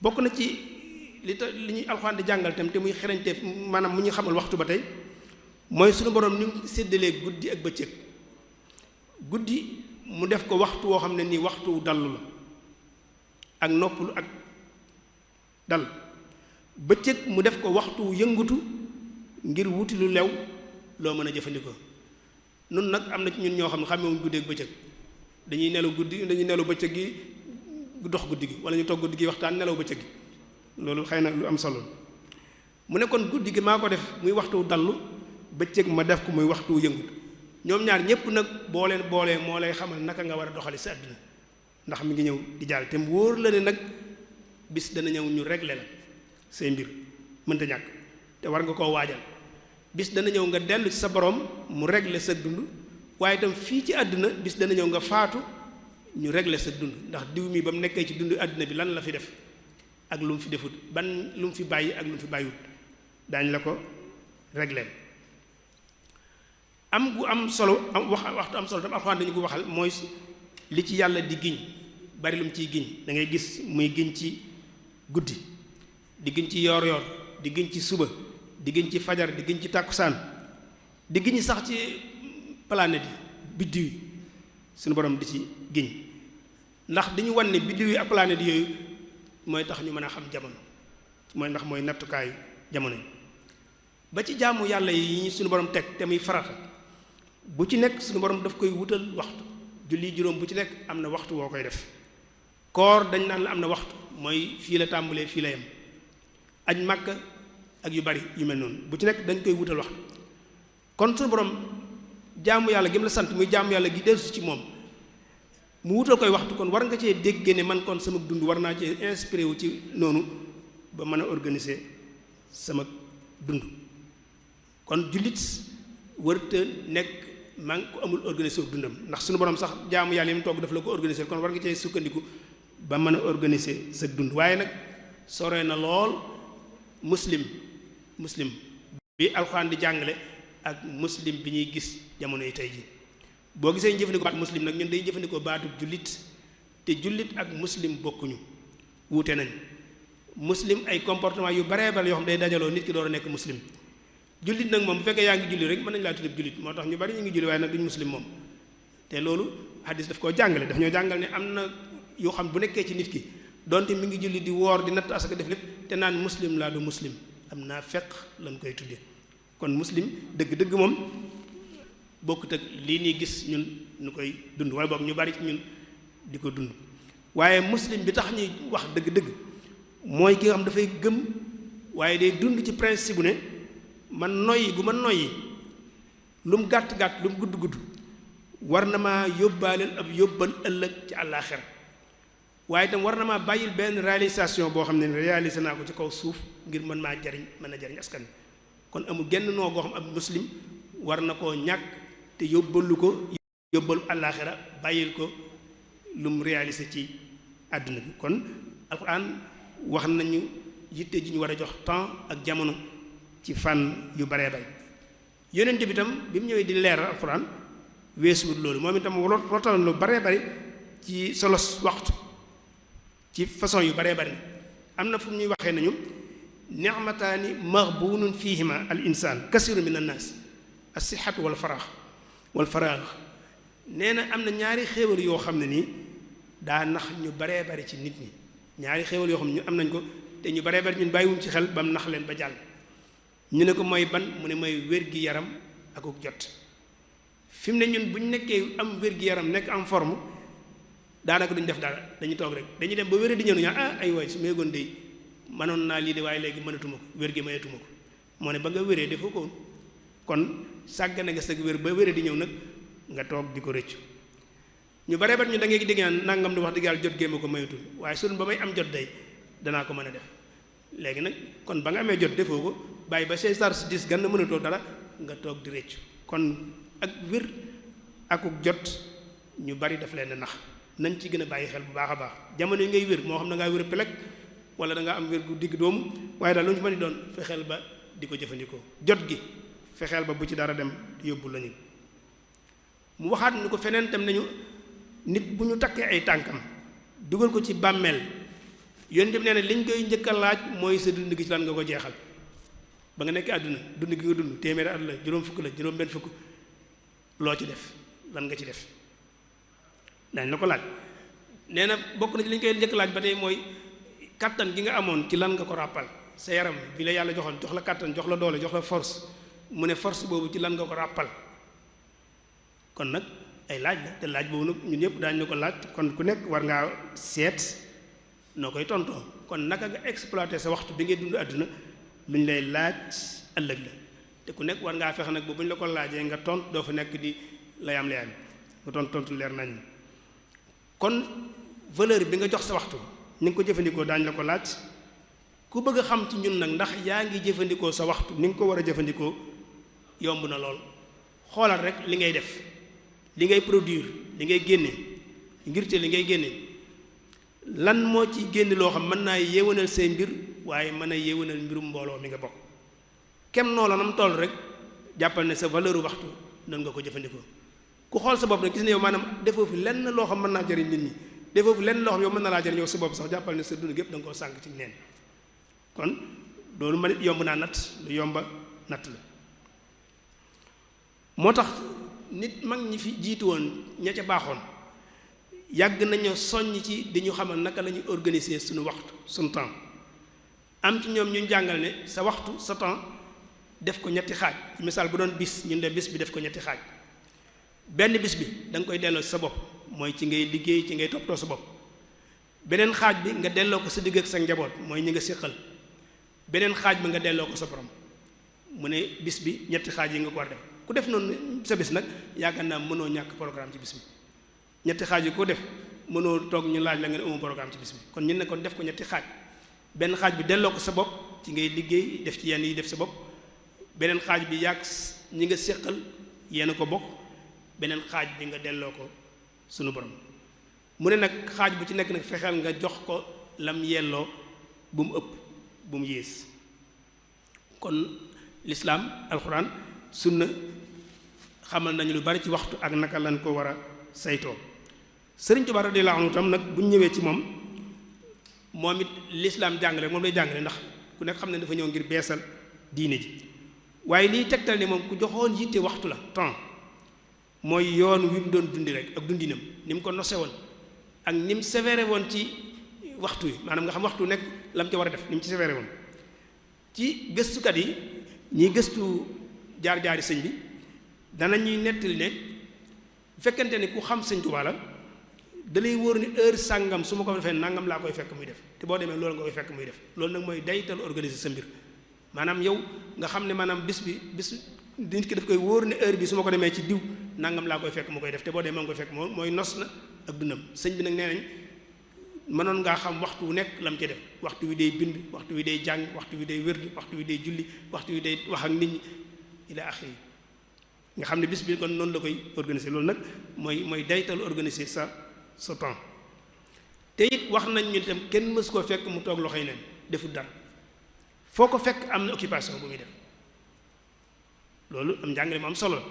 bokk na ci li ñuy alxuraan di jàngal tam te muy xerañte maanaam mu ñu xamal waxtu ba tey mooy suñu borom ni mu séddalee guddi ak bëccëg guddi mu def ko waxtu woo xam ne nii waxtu dallu la ak noppalu ak dal bëccëg mu def ko waxtu yëngutu ngir wuti lu lew loo mën a jëfandikoo nun nag am na ci ñun ñoo xam ne xamewuñ guddi ak bëccëg dañuy nelaw guddi dañuy nelaw bëccëg gi dox guddi gi wala ñu toog guddi gi waxtaan nelaw bëccëg gi loolu xëy na lu am solo mu ne kon guddi gi maa ko def muy waxtu dallu bëccëg ma def ko muy waxtu yëngut ñoom ñaar ñépp nag boo leen boolee moo lay xamal naka nga war a doxali sa àddina ndax mi ngi ñëw di jàll te mu wóor la ne nag bis dana ñëw ñu régler la say mbir mënta ñàkk te war nga koo waajal bis dana ñëw nga dellu ci sa borom mu régler sa dund waaye itam fii ci àdduna bis dana ñëw nga faatu ñu régler sa dund ndax diw mi ba mu nekkee ci dund àdduna bi lan la fi def ak lu mu fi defut ban lu mu fi bàyyi ak lu mu fi bàyyiwut daañ la ko régler am gu am solo am waxtu am solo tam alxuraan dañu ko waxal mooy li ci yàlla di giñ bari lu mu ciy giñ da ngay gis muy giñ ci guddi di giñ ci yoor di giñ ci suba di giñ ci fajar di giñ ci tàkkusaan di giñ sax ci planète yi biddiw yi suñu borom di ci giñ ndax dañu wan ne biddiw yi ak planète yooyu mooy tax ñu mën a xam jamono mooy ndax mooy nattukaayu jamono yi ba ci jaamu yàlla yi suñu borom teg te muy farata bu ci nekk suñu borom daf koy wutal waxtu julli juróom bu ci nekk am na waxtu woo koy def koor dañ naan la am na waxtu mooy fii la tàmbalee fii la yem aj màkka ak yu bari yu mel noonu bu ci nekk dañ koy wutal waxtu kon suñu borom jaamu yàlla gi mu la sant muy jaamu yàlla gi dellusi ci moom mu wutal koy waxtu kon war nga cee dégg ne man kon sama dund war naa cee inspiré wu ci noonu ba mën a organiser sama dund kon jullit wërta nekk maa ngi ko amul organiser wu dundam ndax suñu borom sax jaamu yàlla yi mu togg daf la ko organiser kon war nga cee sukkandiku ba mën a organiser sa dund waaye nag sore na lool muslim bi alxuraan di jàngale ak muslim bi ñuy gis jamono yi tey ji boo gisee ñu jëfandikoo baatu muslim nag ñun dañuy jëfandikoo baatu jullit te jullit ak muslim bokkuñu wuute nañ muslim ay comportement yu baree bare yoo xam day dajaloo nit ki door a nekk muslim jullit nag moom bu fekkee yaa ngi julli rek mën nañu laa tuddee jullit moo tax ñu bari ñu ngi julli waaye nag duñ muslim moom te loolu hadis daf koo jàngale daf ñoo jàngal ne am na yoo xam bu nekkee ci nit ki donte mi ngi julli di woor di natt asaka def lépp te naan muslim laa du muslim am naa fekk lañ koy tuddee kon muslim dëgg-dëgg moom bokkut ak lii nii gis ñun ñu koy dund wala boog ñu bari ci ñun di ko dund waaye muslim bi tax ñuy wax dëgg-dëgg mooy ki nga xam dafay gëm waaye day dund ci principe bu ne man noyyi gu ma noyyi lu mu gàtt-gàtt lu mu gudd-gudd war na maa yóbbaaleel ab yóbbal ëllëg ci àllaaxira waaye itam war na maa bàyyil benn réalisation boo xam ne réalisé naa ko ci kaw suuf ngir mën maa jariñ mën a jariñ askan kon amul genn noo goo xam ab muslim war na koo ñàkk te yóbbalu ko yóbbalu àllaaxira bàyyil ko lu mu réalisé ci àdduna bi kon alxuraan wax nañu yitte ji ñu war a jox temps ak jamono ci fànn yu baree bay yonent bi itam bi mu ñëwee di leeral alxuraan weesuwut loolu moom itam rotal lu baree bari ci solos waxtu ci façon yu baree bari am na fu ñuy waxee nañu ni'mataani maghbunun fihima al insaan kasiru min annaas as-sihhatu wal faraax nee na am na ñaari xéewal yoo xam ne nii daa nax ñu baree bari ci nit ñi ñaari xéewal yoo xam ne ñu am nañ ko te ñu baree bari ñun bàyyiwuñ ci xel ba mu nax leen ba jàll ñu ne ko mooy ban mu ne mooy wér-gi-yaram akuk jot fi mu ne ñun bu ñu nekkee am wér-gi-yaram nekk en forme daanaka duñ def dara dañuy toog rek dañuy dem ba wér di ñëw ñu ay waay su ma yëgoon de mënoon naa lii de waaye léegi mënatuma ko wér gi mayatuma ko moo ne ba nga wéree defoo ko kon sàggane nga sag wér ba wéree di ñëw nag nga toog di ko rëccu ñu bare bat ñu da ngay dégg nangam di wax dëgg yàlla jot géema ko mayatul waaye sun ba may am jot day danaa ko mën a def léegi nag kon ba nga amee jot defoo ko bàyyi ba say sars dis gan na mënatoo dara nga toog di rëccu kon ak wér akuk jot ñu bari daf leen nax nañ ci gën a bàyyi xel bu baax a baax jamono yi ngay wér moo xam da ngaa wér pelek wala da ngaa am wér gu digg doomu waaye daal lu ñu ci mën di doon fexeel ba di ko jëfandikoo jot gi fexeel ba bu ci dara dem yóbbu lañu mu waxaat ñu ko feneen tam nañu nit bu ñu takkee ay tànkam dugal ko ci bàmmeel yoon dem nee na liñ koy njëkk a laaj mooy sa dund gi ci lan nga ko jeexal ba nga nekk àdduna dund gi nga dund téeméeri at la juróom fukk la juróom benn fukk loo ci def lan nga ci def dañ la ko laaj nee na bokk na ci li ñu koy njëkk laaj ba tey mooy kattan gi nga amoon ci lan nga ko ràppal sa yaram bi la yàlla joxoon jox la kattan jox la doole jox la force mu ne force boobu ci lan nga ko ràppal kon nag ay laaj la te laaj boobu nag ñun ñëpp daañu la ko laaj kon ku nekk war ngaa seet noo koy tontoo kon naka nga exploiter sa waxtu bi ngay dund àdduna lu ñu lay laaj ëllëg la te ku nekk war ngaa fexe nag boobu bu ñu la ko laajee nga tont doo fa nekk di layam nga tontu leer nañ kon valeur bi nga jox sa waxtu ni nga ko jëfandikoo daañu la ko laaj ku bëgg a xam ci ñun nag ndax yaa ngi jëfandikoo sa waxtu ni nga ko war a jëfandikoo yomb na lool xoolal rek li ngay def li ngay produire li ngay génne ngir te li ngay génne lan moo ci génne loo xam mën naa yéwénal say mbir waaye mën a yéwénal mbirum mbooloo mi nga bokk kem noo la nam toll rek jàppal ne sa valeur waxtu nan nga ko jëfandikoo ku xool sa bopp nag gis ne yow maanaam defoo fi lenn loo xam mën naa jëriñ nit ñi defoo fi lenn loo xam yow mën na laa jëriñ yow sa bopp sax jàppal ne sa dund gépp da nga koo sànk ci neen kon loolu ma nit yomb naa natt lu yomba natt la moo tax nit mag ñi fi jiitu woon ña ca baaxoon yàgg nañu soññ ci di ñu xamal naka la ñuy organiser suñu waxtu suñu temps am ci ñoom ñu jàngal ne sa waxtu sa temps def ko ñetti xaaj ci misaal bu doon bis ñun de bis bi def ko ñetti xaaj benn bis bi da nga koy delloo ci sa bopp mooy ci ngay liggéey ci ngay toppatoo sa bopp beneen xaaj bi nga delloo ko sa digg ak sa njaboot mooy ñi nga séqal beneen xaaj bi nga delloo ko sa borom mu ne bis bi ñetti xaaj yi nga ko war def ku def noonu sa bis nag yaakaar naa mënoo ñàkk programme ci bis bi ñetti xaaj yi ko def mënoo toog ñu laaj la nga ne amu programme ci bis bi kon ñun ne kon def ko ñetti xaaj benn xaaj bi delloo ko sa bopp ci ngay liggéey def ci yenn yi def sa bopp beneen xaaj bi yàgg ñi nga séqal yéen a ko bokk beneen xaaj bi nga delloo ko sunu borom mu ne nag xaaj bu ci nekk nag fexeel nga jox ko lam yelloo bu mu ëpp bu mu yées kon lislaam alxuraan sunna xamal nañu lu bari ci waxtu ak naka lañ ko war a saytoo Sëriñ Tuubaa radiyallaahu anhu tam nag bu ñu ñëwee ci moom it lislaam jàngale moom lay jàngale ndax ku nekk xam ne dafa ñëw ngir beesal diine ji waaye liy tegtal ne moom ku joxoon yitte waxtu la temps mooy yoon wi mu doon dundi rek ak dundinam ni mu ko nose woon ak ni mu sévère woon ci waxtu wi maanaam nga xam waxtu nekk la mu ci war a def ni mu ci sévère woon ci gëstukat yi ñiy gëstu jaar-jaari sëñ bi dana ñuy nettali ne bu fekkente ni ku xam sëñ Tuubaa la da lay wóor ni heure sàngam su ma ko defee nangam laa koy fekk muy def te boo demee loolu nga koy fekk muy def loolu nag mooy daytal organiser sa mbir maanaam yow nga xam ne maanaam bis nit ki daf koy wóor ne heure bi su ma ko demee ci diw nangam laa koy fekk mu koy def te boo demee nga koy fekk mooy nos na ak dundam sëñ bi nag nee nañ mënoon ngaa xam waxtu wu nekk la mu ci def waxtu wi day bind waxtu wi day jàng waxtu wi day wérdu waxtu wi day julli waxtu wi day wax ak nit ñi ila axiri nga xam ne bis bi kon noonu la koy organiser loolu nag mooy daytal organiser sa temps te it wax nañ ñu itam kenn mës koo fekk mu toog loxoy neen defut dara foo ko fekk am na occupation bu muy def loolu am njàngale mu am solo la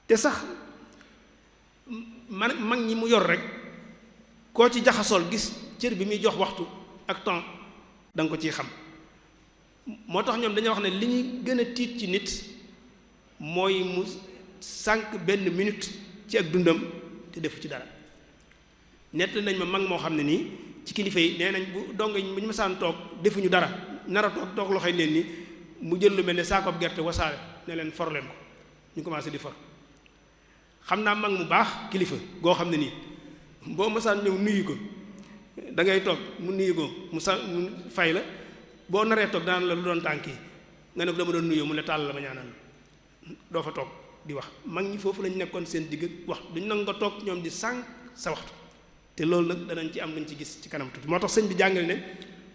te sax mag ñi mu yor rek koo ci jaxasool gis cër bi muy jox waxtu ak temps da nga ko ciy xam moo tax ñoom dañoo wax ne li ñuy gën a tiit ci nit mooy mu sànq benn minute ci ak dundam te defu ci dara nett nañ ma mag moo xam ne nii ci kilifa yi nee nañ bu dong bu ñu masaan toog defuñu dara nar a toog loxoy leen ni mu jël lu mel ne saakoob gerte wasaare ne leen for leen ko ñu commencé di for xam naa mag mu baax kilifa goo xam ne nii boo masaan ñëw nuyu ko da ngay toog mu nuyu ko mu fay la boo naree toog daan la lu doon tànk yi nga ne ko dama doon nuyu mu ne tàll la ma ñaanal doo fa toog di wax mag ñi foofu lañ nekkoon seen digg wax duñ nag nga toog ñoom di sànq sa waxtu te loolu nag danañ ci am luñ ci gis ci kanam tuuti moo tax sëñ bi jàngale ne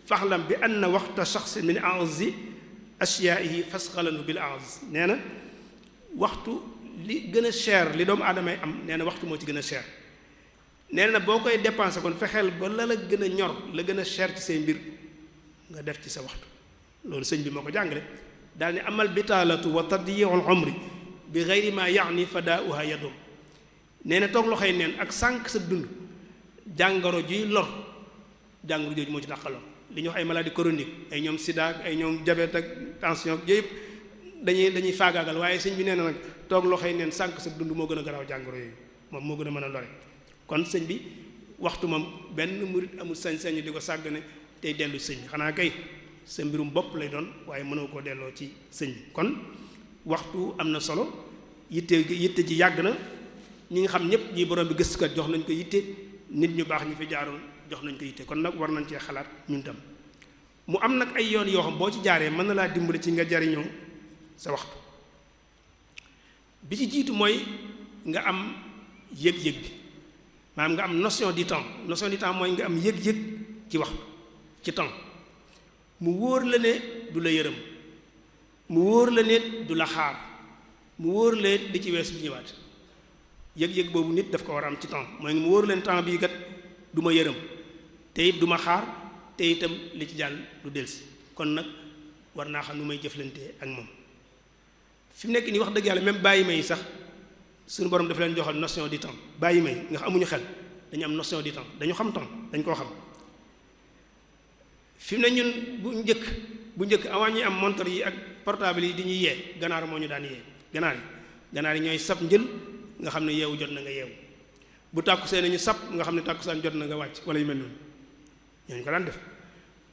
faxlam bi anna waxta shaxsin min a'zi ashyaa'ihi fasxalanu bil a'z nee na waxtu li gën a cher li doomu aadama yi am nee na waxtu moo ci gën a cher nee na boo koy dépensé kon fexeel ba la gën a ñor la gën a cher ci say mbir nga def ci sa waxtu loolu sëñ bi moo ko jàngale daal ne amal bitaalatu wa tadyi'ul umri bi ghayri ma ya'ni fadaa'uha yadum nee na toog loxoy neen ak sànq sa dund jàngoro juy lor jàngoro jooju moo ci dàq lor li ñuy wax ay maladie chronique ay ñoom sida ak ay ñoom diabète ak tension yooyu yëpp dañuy faagaagal waaye sëñ bi nee na nag toog loxoy neen sànq sa dund moo gën a garaaw jàngoro yooyu moom moo gën a mën a lore kon sëñ bi waxtu moom benn murit amul sañ-sañu di ko sàggane tey dellu sëñ bi xanaa kay sa mbirum bopp lay doon waaye mënoo koo delloo ci sëñ bi kon waxtu am na solo yitte ji yàgg na ñi nga xam ñëpp ñi borom bi gëstukat jox nañ ko yitte nit ñu baax ñi fi jaaroon jox nañ ko yitte kon nag war nañ cee xalaat ñun tam mu am nag ay yoon yoo xam boo ci jaaree mën na laa dimbali ci nga jariñoo sa waxtu bi ci jiitu mooy nga am yëg-yëg bi maanaam nga am notion du temps mooy nga am yëg-yëg ci waxtu ci temps mu wóor la ne du la yërëm mu wóor la ne du la xaar mu wóor la li ci weesu bi ñëwaat yëg-yëg boobu nit daf ko war a am ci temps mooy mu wóor leen temps bii kat du ma yërëm te it du ma xaar te itam li ci jàll du delsi kon nag war naa xam nu may jëflante ak moom fi mu nekk nii wax dëgg yàlla même bàyyi may sax suñu borom dafa leen joxal notion du temps bàyyi may nga xam amuñu xel dañu am notion du temps dañu xam temps dañ koo xam fi mu ne ñun bu njëkk avant ñuy am montre yi ak portable yi di ñuy yee ganaar moo ñu daan yee ganaar yi ñooy sab njël nga xam ne yeewu jot na nga yeewu bu tàkkusee nañu sab nga xam ne tàkkusaan jot na nga wàcc wala yu mel noonu ñooñu ko daan def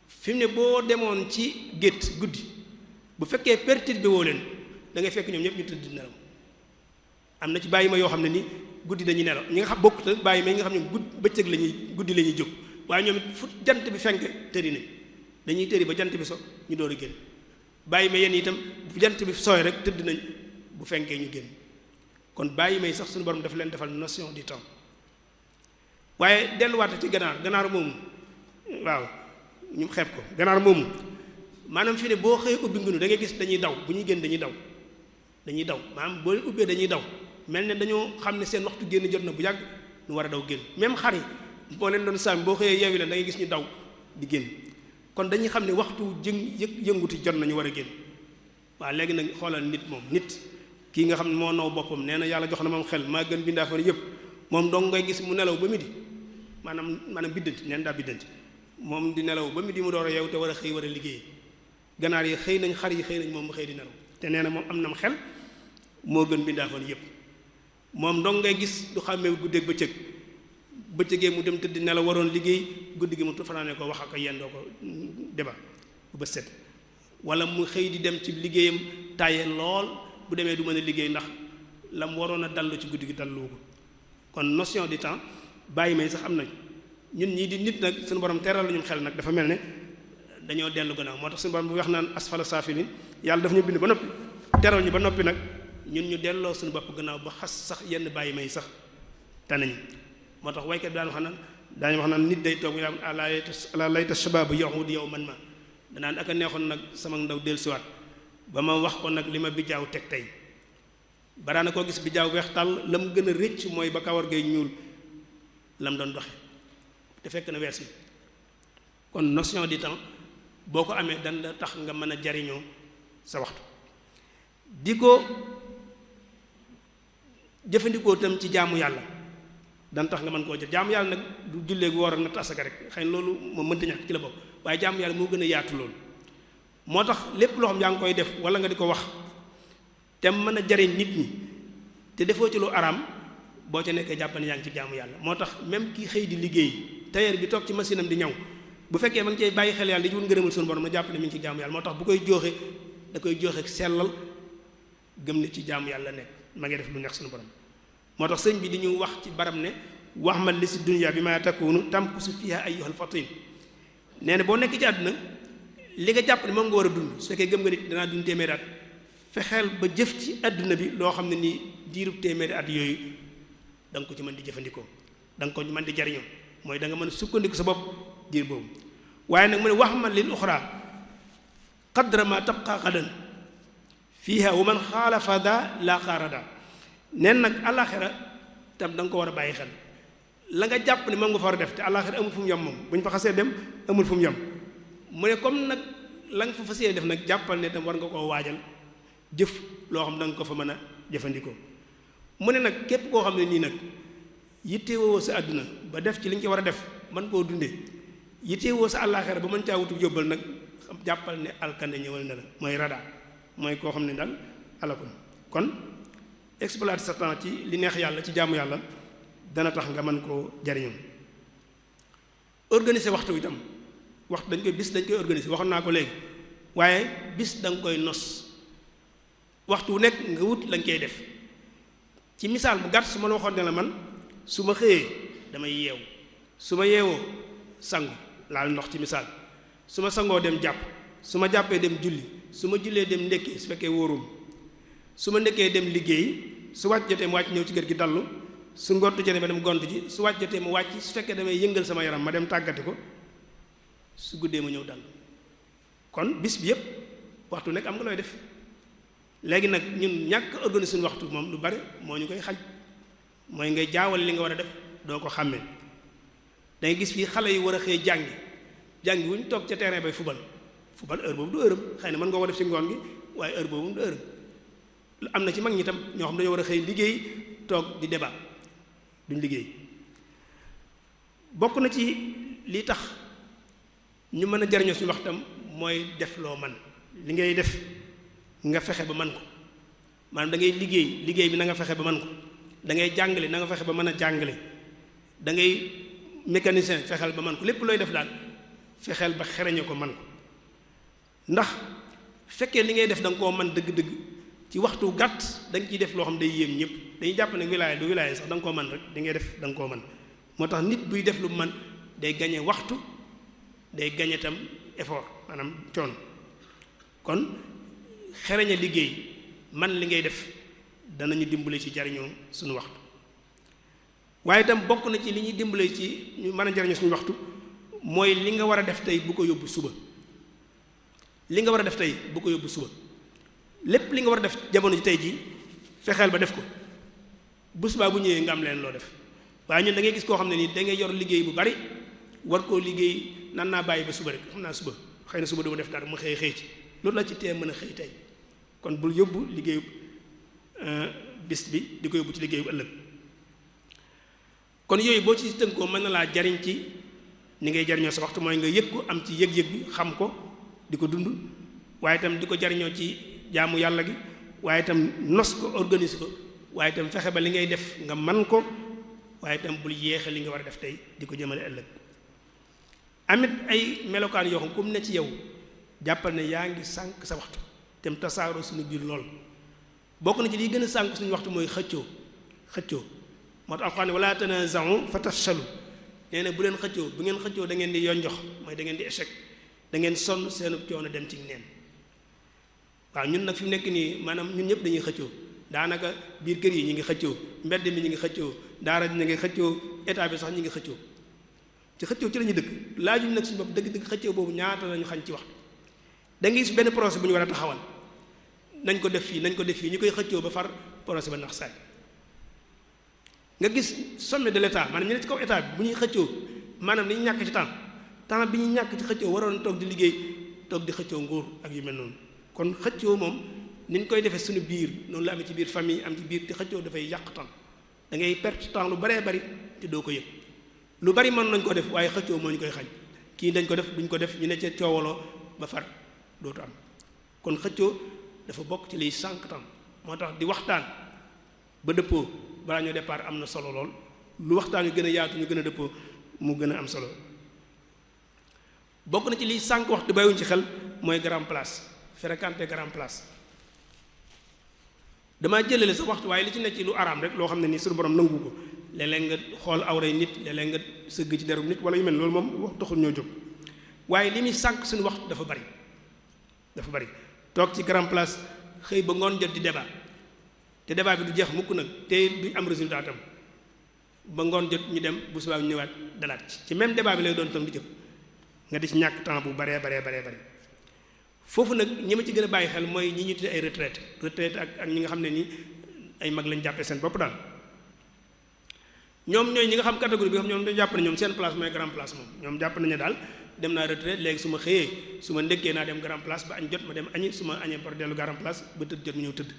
fi mu ne boo demoon ci gétt guddi bu fekkee perturbé woo leen da ngay fekk ñoom ñëpp ñu tëdd nelaw am na ci bàyyi ma yoo xam ne ni guddi dañuy nelaw ñi nga xam bokkut bàyyi ma yi nga xam ne bëccëg guddi la ñuy jóg waaye ñoom it fu jant bi fenk tëri nañ dañuy tëri ba jant bi so ñu door a génn bàyyi ma yenn itam bu jant bi sooy rek tëdd nañ bu fenkee ñu génn kon bàyyi may sax suñu borom dafa leen defal notion du temps waaye delluwaate ci ganaar moomu waaw ñu xeeb ko ganaar moomu maanaam fii ne boo xëyee ubbi ngunu da ngay gis dañuy daw bu ñuy génn dañuy daw maanaam boo ubbee dañuy daw mel ne dañoo xam ne seen waxtu génn jot na bu yàgg ñu war a daw génn même xar yi boo leen doon sàmm boo xëyee yeewi leen da ngay gis ñu daw di génn kon dañuy xam ne waxtu yënguti jot na ñu war a génn waaw léegi nag xoolal nit moom nit kii nga xam ne moo naw boppam nee na yàlla jox na moom xel maa gën bindaa fa yëpp moom dong ngay gis mu nelaw ba midi maanaam biddanti neen daa biddanti moom di nelaw ba midi mu door a yeew te war a xëy war a liggéey ganaar yi xëy nañ xar yi xëy nañ moom mu xëy di nelaw te nee na moom am nam xel moo gën bindaa fa yëpp moom dong ngay gis du xàmmee guddeeg bëccëgee mu dem tëdd nelaw waroon liggéey guddi gi mu fanaane ko wax ak yendoo ko débat bu ba set wala mu xëy di dem ci liggéeyam tàyyee lool bu demee du mën a liggéey ndax la mu waroon a dallu ci guddi gi dallu ko kon notion du temps bàyyi may sax am nañ ñun ñii di nit nag suñu borom teral lañu xel nag dafa mel ne dañoo dellu gannaaw moo tax suñu borom bu wax naan asfala saafilin yàlla daf ñu bind ba noppi teral ñu ba noppi nag ñun ñu delloo suñu bopp gannaaw ba xas sax yenn bàyyi may sax tanañu moo tax waykat bi daañu wax naan nit day toog yaa ala layta shababu yahud yow man ma danaan ak a neexoon nag sama ndaw dellusiwaat ba ma wax ko nag li ma bijaaw teg tey baraana koo gis bijaaw weex tàll la mu gën a rëcc mooy ba kawar gay ñuul la mu doon doxe te fekk na wees mi kon notion du temps boo ko amee dan la tax nga mën a jariñoo sa waxtu di ko jëfandikoo tam ci jaamu yàlla dan tax nga mën koo jël jaamu yàlla nag du jullee gu woor ak natt asaka rek xëy na loolu moom mënta ñàkk ci la bokk waaye jaamu yàlla moo gën a yaatu loolu moo tax lépp loo xam yaa ngi koy def wala nga di ko wax te mën a jariñ nit ñi te defoo ci lu araam boo ca nekkee jàpp ne yaa ngi ci jaamu yàlla moo tax même kii xëy di liggéey tailleur bi toog ci machine am di ñaw bu fekkee ma ngi cay bàyyi xel yàlla di ci wut ngërëmal suñu borom na jàpp ne mi ngi ci jaamu yàlla moo tax bu koy jooxe da koy jooxe sellal gëm ne ci jaamu yàlla nekk ma ngi def lu neex suñu borom moo tax sëñ bi di ñu wax ci baram ne wax man li si dunya bi ma takunu tamkusu fiha ayyuhal fatin nee na boo nekk ci àdduna li nga jàpp ne moom nga war a dund su fekkee gëm nga nit danaa dund téeméeri at fexeel ba jëf ci àdduna bi loo xam ne nii diirub téeméeri at yooyu da nga ko ci mën di jëfandikoo da nga ko mën di jariñoo mooy da nga mën a sukkandiku sa bopp diir boobu waaye nag mu ne wax man lil uxra qadra ma tabqa gadan fiha wa man xaalafa da la xaarada neen nag àllaaxira tam da nga ko war a bàyyi xel la nga jàpp ne moom nga fa war a def te àllaaxira amul fu mu yem moom bu ñu fa xasee dem amul fu mu yem mu ne comme nag la nga fa fas yéene def nag jàppal ne tam war nga koo waajal jëf loo xam da nga ko fa mën a jëfandikoo mu ne nag képp koo xam ne nii nag yittewoo sa àdduna ba def ci li nga ci war a def mën koo dundee yittewoo sa àllaaxira ba mën caa wutu yóbbal nag jàppal ne alkande ñëwal na la mooy rada mooy koo xam ne daal alakun kon exploiter sa temps ci li neex yàlla ci jaamu yàlla dana tax nga mën koo jariñoo organiser waxtu itam waxtu dañ koy organiser waxoon naa ko léegi waaye bis da nga koy nos waxtu wu nekk nga wut lañ koy def ci misaal bu gàtt su ma la waxoon ne la man su ma xëyee damay yeewu su ma yeewoo sangu laal ndox ci misaal su ma sangoo dem jàpp su ma jàppee dem julli su ma jullee dem ndekki su fekkee wóorum su ma ndekkee dem liggéey su wàcc jotee mu wàcc ñëw ci kër gi dallu su ngont jotee ma dem gont ji su wàcc jotee mu wàcc su fekkee damay yëngal sama yaram ma dem tàggati ko su guddee ma ñëw dal kon bis bi yépp waxtu nekk am nga looy def léegi nag ñun ñàkk organiser suñu waxtu moom lu bari moo ñu koy xaj mooy ngay jaawale li nga war a def doo ko xàmmee dangay gis fii xale yi war a xëy jàngi wu ñu toog ca terrain bay fubal heure boobu du heuram xëy na mën nga ko def ci ngoon gi waaye heure boobu du heuram am na ci mag ñi tam ñoo xam dañoo war a xëy liggéey toog di débat duñ liggéey bokk na ci li tax ñu mën a jariñoo suñu waxtam mooy def loo man li ngay def nga fexe ba man ko maanaam da ngay liggéey bi na nga fexe ba man ko da ngay jàngale na nga fexe ba mën a jàngale da ngay mécanicien fexeel ba man ko lépp looy def daal fexeel ba xereñe ko man ko ndax fekkee li ngay def da nga koo man dëgg-dëgg ci waxtu gàtt da nga ciy def loo xam day yéem ñëpp dañuy jàpp ne wilaaya du wilaaya sax da nga koo man rek di ngay def da nga koo man moo tax nit buy def lu man day gañe waxtu day gañe tam effort maanaam coono kon xereñe liggéey man li ngay def danañu dimbale ci jariñoo suñu waxtu. waaye itam bokk na ci li ñuy dimbale ci ñu mën a jariñoo suñu waxtu mooy li nga war a def tey bu ko yóbbu suba. li nga war a def tey bu ko yóbbu suba lépp li nga war a def jamono ji tey jii fexeel ba def ko bu subaa bu ñëwee nga am leen loo def. waaye ñun da ngay gis koo xam ne nii da ngay yor liggéey bu bari war koo liggéey nan naa bàyyi ba suba rek xam naa suba xëy na suba duma def dara mu xëy ci loolu la ci tee mën a xëy tey kon bul yóbbu liggéeyu bis bi di ko yóbbu ci liggéeyu ëllëg. kon yooyu boo ci tënkoo mën na laa jariñ ci ni ngay jariñoo sa waxtu mooy nga yëg ko am ci yëg-yëg bi xam ko di ko dund waaye itam di ko jariñoo ci jaamu yàlla gi waaye itam nos ko organise ko waaye itam fexe ba li ngay def nga man ko waaye itam bul yéexe li nga war a def tey di ko jëmale ëllëg. amit ay melokaan yoo xam comme ne ci yow jàppal ne yaa ngi sànq sa waxtu tem tasaaroo suñu biir lool bokk na ci liy gën a sànq suñu waxtu mooy xëccoo moo tax alxuraan wala tanaza'u fa tafshalu nee na bu leen xëccoo bu ngeen xëccoo da ngeen di yonjox mooy da ngeen di échec da ngeen sonn seenu coono dem ci neen. waaw ñun nag fi mu nekk nii maanaam ñun ñëpp dañuy xëccoo daanaka biir kër yi ñu ngi xëccoo mbedd mi ñu ngi xëccoo daara ñu ngi xëccoo état bi sax ñu ngi xëccoo ci xëccoo ci la ñuy dëkk laajuñ nag suñu bopp dëgg-dëgg xëccoo boobu ñaata lañu xañ ci waxtu. da ngay gis benn projet bu ñu war a taxawal nañ ko def fii ñu koy xëccoo ba far projet ba nax saay. nga gis sommet de l'état maanaam ñu ne ci kaw état bi bu ñuy xëccoo maanaam li ñu ñàkk ci temps bi ñu ñàkk ci xëccoo waroon toog di liggéey toog di xëccoo nguur ak yu mel noonu. kon xëccoo moom ni ñu koy defee suñu biir noonu la amee ci biir famille am ci biir te xëccoo dafay yàq temps da ngay perte temps lu baree bari te doo ko yëg lu bari mën nañ ko def waaye xëccoo moo ñu koy xañ kii dañ ko def duñ ko def ñu ne ca coowaloo ba far dootu am. kon xëccoo dafa bokk ci liy sànq temps moo tax di waxtaan ba dëppoo balaa ñoo départ am na solo lool lu waxtaan yu gën a yaatu ñu gën a dëppoo mu gën a am solo. bokk na ci liy sànq waxtu bàyyiwuñ ci xel mooy grand place fréquenter grand place. damaa jëlale sa waxtu waaye li ci nekk ci lu araam rek loo xam ne nii suñu borom nangu ko léeg-léeg nga xool awray nit léeg-léeg nga sëgg ci derub nit wala yu mel loolu moom wax taxul ñoo jóg waaye li muy sànq suñu waxtu dafa bari toog ci grand place xëy ba ngoon jot di débat te débat bi du jeex mukk nag te duñ am résultat tam ba ngoon jot ñu dem bu subaa ñëwaat dalaat ci même débat bi lay doon tam di jëpp nga di ci ñàkk temps bu baree foofu nag ñi ma ci gën a bàyyi xel mooy ñi ñu tuddee ay retraite ak ñi nga xam ne ni ay mag lañ jàppee seen bopp daal ñoom ñooy ñi nga xam catégorie bi nga xam ñoom dañu jàpp ne ñoom seen place mooy grand place moom ñoom jàpp nañu daal dem naa retraite léegi su ma xëyee su ma ndékkee naa dem grand place ba añ jot ma dem añi su ma añee par dellu grand place ba tëdd jot mu ñëw tëdd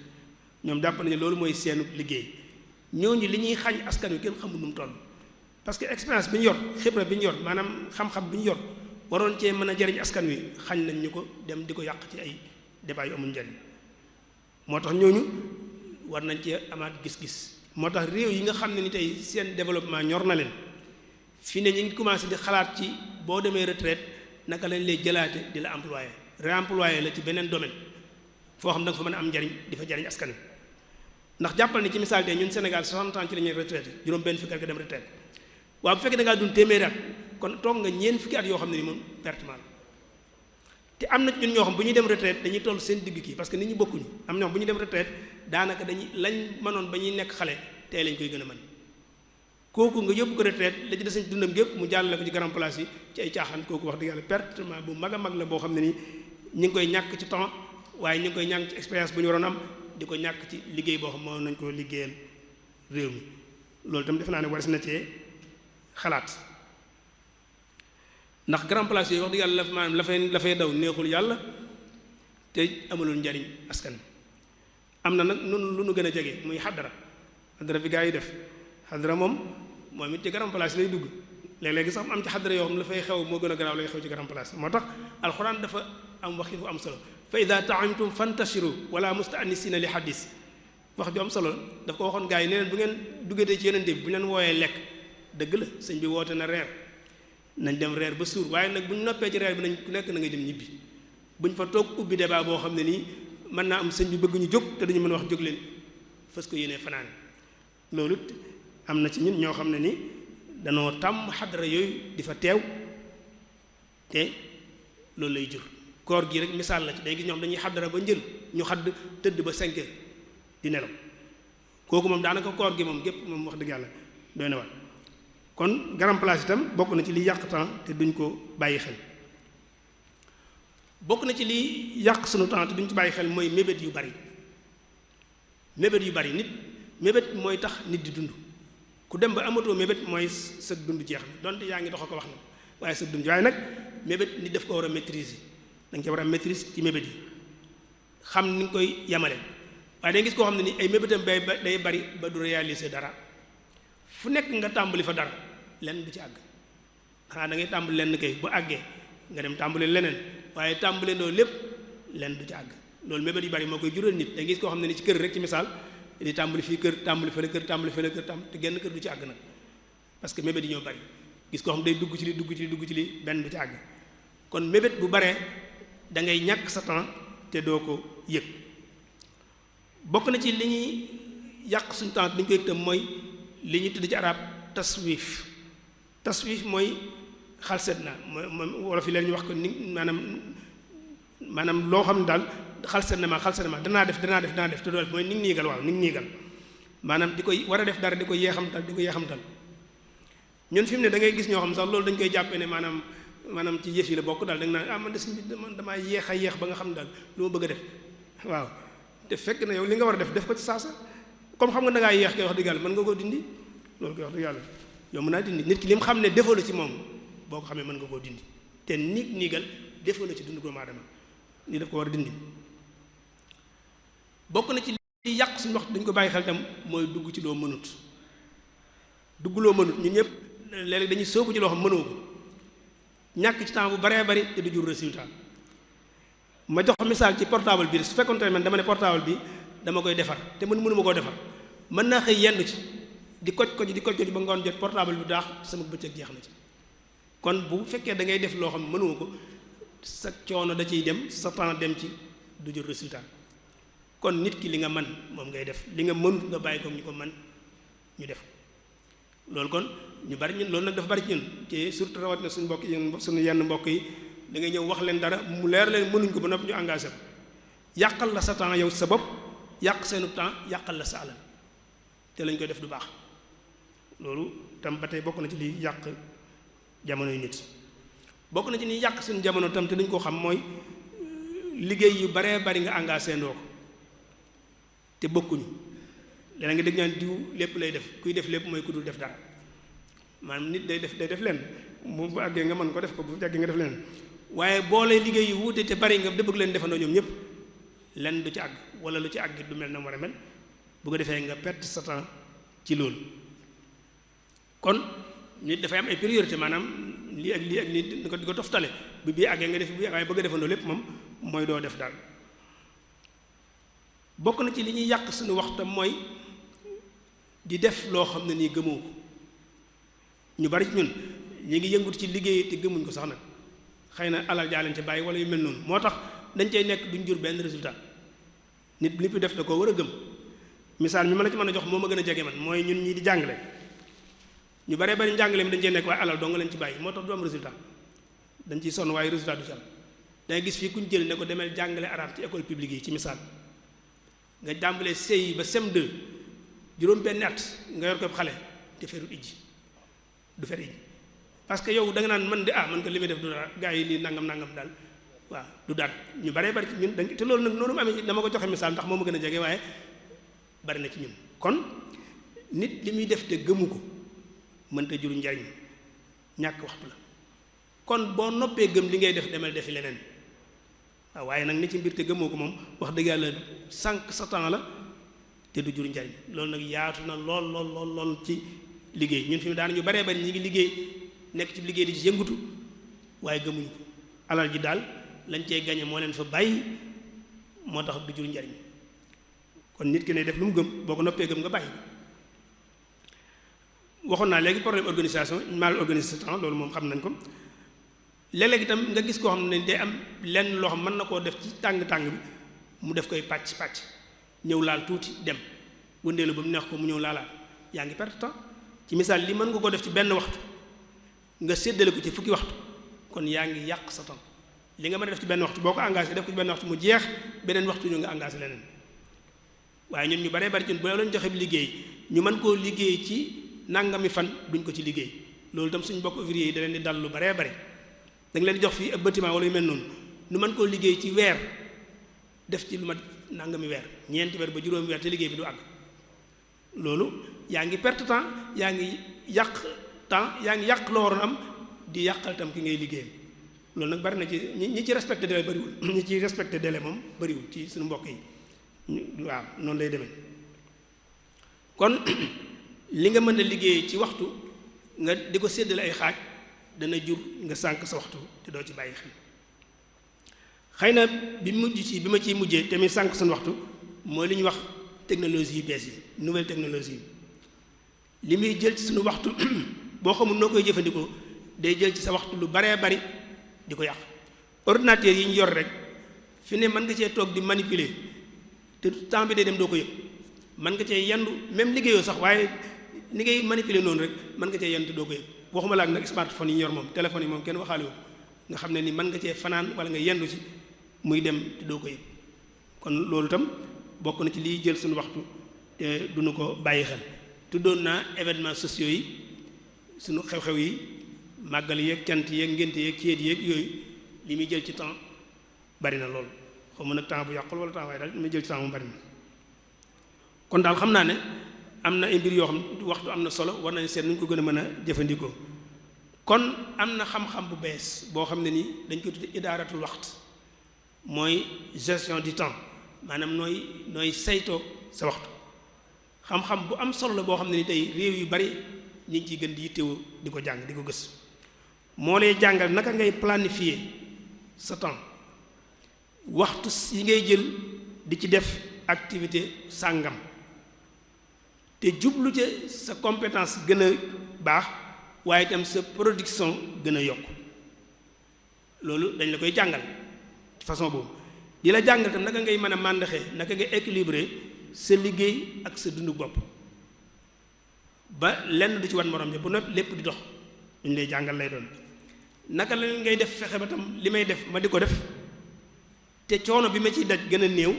ñoom jàpp nañu loolu mooy seenu liggéey ñooñu li ñuy xañ askan wi kenn xamul nu mu toll parce que expérience bi ñu yor xibra bi ñu yor maanaam xam-xam bi ñu yor waroon cee mën a jariñ askan wi xañ nañ ñu ko dem di ko yàq ci ay débat yu amul njariñ moo tax ñooñu war nañ cee amaat gis-gis moo tax réew yi nga xam ne ni tey seen développement ñor na leen fi ne ñu ngi commencé di xalaat ci boo demee retraite naka lañ lay jëlaate di la employé réemployé la ci beneen domaine foo xam da nga fa mën a am njariñ di fa jariñ askan wi ndax jàppal ni ci misaal tey ñun Sénégal 60 ans ci la ñuy retraité juróom benn fukki at nga dem retraite waaw bu fekkee da ngaa dund téeméeri at kon toog nga ñeent fukki at yoo xam ne ni moom pertement la te am na ñun ñoo xam bu ñuy dem retraite dañuy toll seen digg kii parce que nit ñi bokkuñu am ñoo xam bu ñuy dem retraite daanaka dañuy lañ mënoon ba ñuy nekk xale tey lañ koy gën a mën kooku nga yóbbu ko retraite la ci des dundam gépp mu jàllale ko ci grand place yi ci ay caaxaan kooku wax dëgg yàlla pertement bu mag a mag la boo xam ne ni ñi ngi koy ñàkk ci temps waaye ñi ngi koy ñàkk ci expérience bu ñu waroon am di ko ñàkk ci liggéey boo xam moo nañ ko liggéeyal réew mi loolu itam defe naa ne waris na cee xalaat ndax grand place yooyu wax dëgg yàlla maanaam la fay daw neexul yàlla te amalul njariñ askan am na nag nun lu nu gën a jege muy xadara bi gaa yi def xadara moom it ci grand place lay dugg léeg-léegi sax am ci xadara yoo xam la fay xew moo gën a garaaw lay xew ci grand place moo tax alxuraan dafa am waxi fu am solo fa ida taamtum fantashiru wala mustaanisina li xadis wax ju am solo daf ko waxoon gaa yi ne leen bu ngeen duggatee ci yonente bi bu leen wooyee lekk dëgg la sëñ bi woote na reer nañ dem reer ba suur waaye nag bu ñu noppee ci reer bi nañ ku nekk na ngay dem ñibbi buñ fa toog ubbi débat boo xam ne nii mën naa am sëñ bi bëgg ñu jóg te dañu mën a wax jóg leen fas ko yéenee fanaane loolu am na ci ñun ñoo xam ne ni danoo tàmm xadara yooyu di fa teew te loolu lay jur koor gi rek misaal la ci day gis ñoo xam dañuy xadara ba njël ñu xadd tëdd ba 5 heures di nelaw kooku moom daanaka koor gi moom gépp moom wax dëgg yàlla doy na waar. kon garam place itam bokk na ci li yàq temps te duñ ko bàyyi xel. bokk na ci li yàq sunu temps te duñ ci bàyyi xel mooy mébét yu bari. mébét yu bari nit mébét mooy tax nit di dund ku dem ba amatoo mébét mooy sa dund jeex na donte yaa ngi dox ko wax na waaye sa dund waaye nag mébét nit daf ko war a maîtriser da nga ci war a maîtrise ci mébét yi xam ni nga koy yemale waaye da nga gis koo xam ne ni ay mébétam day bari ba du réaliser dara fu nekk nga tàmbali fa dara lenn du ci àgg xanaa da ngay tàmbali lenn kay bu àggee nga dem tàmbali leneen waaye tàmbali ndoo lépp lenn du ci àgg loolu mébét yu bari moo koy jural nit da nga gis koo xam ne ni ci kër rek ci misaal di tàmbali fii kër tàmbali fële kër tàmbali fële kër te genn kër du ci àgg nag parce que mébét yi ñoo bari gis koo xam day dugg ci li dugg ci li dugg ci li benn du ci àgg kon mébét bu baree da ngay ñàkk sa temps te doo ko yëg bokk na ci li ñuy yàq suñu temps li ñu koy yëg tam mooy li ñuy tudd ci arab taswif mooy xalset na mooy wolof yi leen ñu wax ko ni maanaam loo xam ne daal xalset na ma danaa def te doo def mooy ni ngi niigal waaw ni ngi niigal maanaam di koy war a def dara di ko yeexamtal ñun fi mu ne da ngay gis ñoo xam sax loolu dañ koy jàppee ne maanaam ci yëf yi la bokk daal da nga naan man de man damaa yeex a yeex ba nga xam daal lu ma bëgg a def waaw te fekk na yow li nga war a def ko ci saasa comme xam nga da ngaa yeex koy wax dëgg yàlla mën nga koo dindi loolu koy wax dëgg yàlla yow mën naa dindi nit ki li mu xam ne defoo la ci moom boo ko xamee mën nga koo dindi te niigal defoo la ci dund doomu aadama ni daf ko war a dindi bokk na ci li yàq suñu wax dañ ko bàyyi xel tam mooy dugg ci loo mënut ñun ñëpp léeg-léeg dañuy soobu ci loo xam mënoo ko ñàkk ci temps bu baree bari te du jur résultat ma jox misaal ci portable bi su fekkoon tamit man dama ne portable bi dama koy defar te mënuma koo defar mën naa xëy yendu ci di koj ba ngoon jot portable bi daax sama bëccëg jeex na ci kon bu fekkee da ngay def loo xam mënoo ko sa coono da ciy dem sa temps dem ci du jur résultat kon nit ki li nga man moom ngay def li nga mënut nga bàyyi ko ñu ko man ñu def loolu kon ñu bari ñun loolu nag dafa bari ci ñun te surtout rawat na suñu mbokk yi suñu yenn mbokk yi da ngay ñëw wax leen dara mu leer leen mënuñ ko ba noppi ñu engagé ko yàqal la sa temps yow sa bopp yàq seenu temps yàqal la sa alal te lañ koy def du baax loolu tam ba tey bokk na ci liy yàq jamono yu nit bokk na ci ni yàq suñu jamono tam te dañ ko xam mooy liggéey yu baree bari nga engagé ndoo ko te bokkuñu leneen nga dégg ñaan diw lépp lay def kuy def lépp mooy ku dul def dara maanaam nit day def leen bu àggee nga mën ko def ko bu àggee nga def leen waaye boole liggéey yu wuute te bari nga bëgg leen defandoo ñoom ñëpp lenn du ci àgg wala lu ci àgg du mel na war a mel bu ko defee nga perte sa temps ci loolu kon nit dafay am ay priorité maanaam lii ak lii di ko toftale bi bii àggee nga def bi waaye bëgg a defandoo lépp moom mooy doo def daal bokk na ci li ñuy yàq suñu waxtam mooy di def loo xam ne nii gëmoo ko ñu bari ci ñun ñu ngi yëngut ci liggéey te gëmuñ ko sax nag xëy na alal jaa leen ci bàyyi wala yu mel noonu moo tax dañ cay nekk duñ jur benn résultat nit li fi def da koo war a gëm misaal mi ma la ci mën a jox moo ma gën a jege man mooy ñun ñii di jàngale ñu baree bari njàngale mi dañ cee nekk waaye alal doo nga leen ci bàyyi moo tax du am résultat dañ ciy sonn waaye résultat du ci am dangay gis fii kuñ jël ne ko demeel jàngale arabe ci école publique yi ci misaal nga jàmbalee CI ba CM2 juróom benn at nga yor ko xale te ferut ijji du fer ijji parce que yow da nga naan man de man ko li may def du dara gaa yi lii nangam daal waaw du dara ñu baree bari ci ñun dañ te loolu nag noonu mu amee dama ko joxe misaal ndax moo ma gën a jege waaye bari na ci ñun kon nit li muy def te gëmu ko mënta jur njariñ ñàkk waxtu la kon boo noppee gëm li ngay def demal defi leneen waaw waaye nag ni ci mbir te gëmoo ko moom wax dëgg yàlla sànq sa temps la te du jur njariñ loolu nag yaatu na lool ci liggéey ñun fi mu daan ñu baree bari ñi ngi liggéey nekk ci liggéey di ci yëngutu waaye gëmuñu ko alal ji daal lañ cey gañe moo leen fa bàyyi moo tax du jur njariñ kon nit ki ne def lu mu gëm boo ko noppee gëm nga bàyyi waxoon naa léegi problème organisation mal organisé temps loolu moom xam nañ ko léeg-léeg itam nga gis koo xam ne day am lenn loo xam mën na koo def ci tàng-tàng bi mu def koy pàcc ñëw laal tuuti dem wëndeelu ba mu neex ko mu ñëw laalaat yaa ngi perte temps ci misaal li mën nga ko def ci benn waxtu nga séddale ko ci fukki waxtu kon yaa ngi yàq sa temps li nga mën a def ci benn waxtu boo ko engagé def ko ci benn waxtu mu jeex beneen waxtu ñu nga engagé leneen waaye ñun ñu baree bari ñun boo leen joxe liggéey ñu mën koo liggéey ci nangami fan duñ ko ci liggéey loolu itam suñu bokk ouvrier yi da leen di dal lu baree bari da nga leen di jox fii ab bâtiment wala yu mel noonu ñu mën koo liggéey ci weer def ci lu mat nangami weer ñeenti weer ba juróomi weer te liggéey bi du àgg loolu yaa ngi perte temps yaa ngi yàq temps yaa ngi yàq loo waroon am di yàqal tam ki ngay liggéeyam loolu nag bari na ci ñi ci respecté délai bariwul ñi ci respecté délai moom bariwul ci suñu mbokk yi waaw noonu lay demee kon li nga mën a liggéey ci waxtu nga di ko séddale ay xaaj dana jur nga sànq sa waxtu te doo ci bàyyi xel xëy na bi ma ciy mujjee te muy sànq suñu waxtu mooy li ñuy wax technologie yu bees yi nouvelle technologie yi li muy jël ci suñu waxtu boo xamul noo koy jëfandikoo day jël ci sa waxtu lu baree bari di ko yàq ordinateur yi ñu yor rek fi ne mën nga cee toog di manipuler te temps bi day dem doo ko yëg mën nga cee yendu même liggéeyoo sax waaye ni ngay manipuler noonu rek mën nga cee yendu te doo ko yëg waxuma la ak nag smartphone yi ñu yor moom téléphone yi moom kenn waxaale wu nga xam ne ni mën nga cee fanaan wala nga yendu ci muy dem te doo ko yëg kon loolu itam bokk na ci liy jël suñu waxtu te duñu ko bàyyi xel tuddoon naa événements sociaux yi suñu xew-xew yi màggal yeeg cant yeeg ngénte yeeg céet yeeg yooyu li muy jël ci temps bari na loolu xaw ma nag temps bu yàqul wala temps waaye daal li muy jël ci temps mu bari na kon daal xam naa ne am na ay mbir yoo xam waxtu am na solo war nañ seet nu ñu ko gën a mën a jëfandikoo kon am na xam-xam bu bees boo xam ne nii dañ koy tudde idaaratul waxt mooy gestion du temps maanaam nooy saytoo sa waxtu xam-xam bu am solo la boo xam ne ni tey réew yu bari ñu ngi ciy gën di yittewoo di ko jàng di ko gës moo lay jàngal naka ngay planifier sa temps waxtu yi ngay jël di ci def activité sàngam te jublu ca sa compétence gën a baax waaye itam sa production gën a yokk loolu dañ la koy jàngal ci façon boobu di la jàngal itam naka ngay mën a màndaxee naka ngay équilibrer sa liggéey ak sa dundu bopp ba lenn du ci wan morom ja bu noppi lépp di dox ñu lay jàngal lay doon naka la ngay def fexe ba tam li may def ma di ko def te coono bi ma ciy daj gën a néew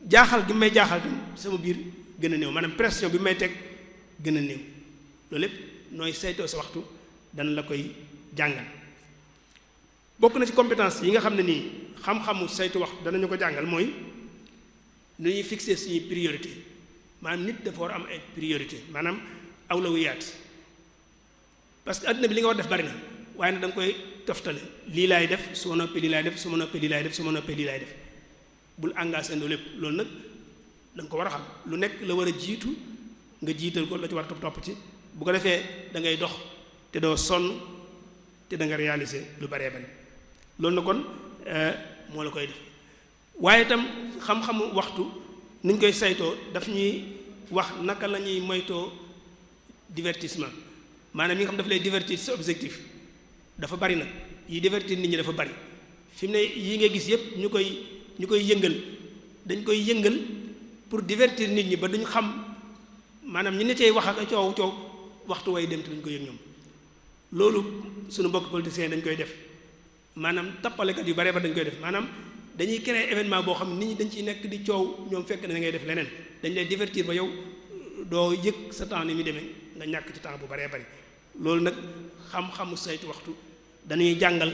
jaaxal gi may jaaxal tam sama biir gën a néew maanaam pression bi may teg gën a néew loolu lépp nooy saytoo sa waxtu dana la koy jàngal bokk na ci compétence yi nga xam ne nii xam-xamu saytu waxtu danañu ko jàngal mooy nu ñuy fixer suñuy priorité maanaam nit dafa war a am ay priorité maanaam awlawiyaat parce que adduna bi li nga war def bari na waaye nag da nga koy toftale lii laay def su ma noppee lii laay def su ma noppee lii laay def su ma noppee lii laay def bul engagé ndoo lépp loolu nag da nga ko war a xam lu nekk la war a jiitu nga jiital ko la ci war a topp ci bu ko defee da ngay dox te doo sonn te da nga réaliser lu baree bari loolu na kon moo la koy def waaye itam xam-xamu waxtu ni ñu koy saytoo daf ñuy wax naka la ñuy moytoo divertissement maanaam yi nga xam daf lay divertir sa objectif dafa bari nag yi divertir nit ñi dafa bari fi mu ne yi nga gis yépp ñu koy yëngal dañ koy yëngal pour divertir nit ñi ba duñ xam maanaam ñi ne cay wax ak coow waxtu way dem te duñ ko yëg ñoom loolu suñu mbokk politiciens dañ koy def maanaam tappalekat yu bare ba dañ koy def maanaam dañuy créer événement boo xam ne nit ñi dañ ciy nekk di coow ñoom fekk na ngay def leneen dañ lay divertir ba yow doo yëg sa temps ni muy demee nga ñàkk ci temps bu baree bari loolu nag xam-xamu saytu waxtu dañuy jàngal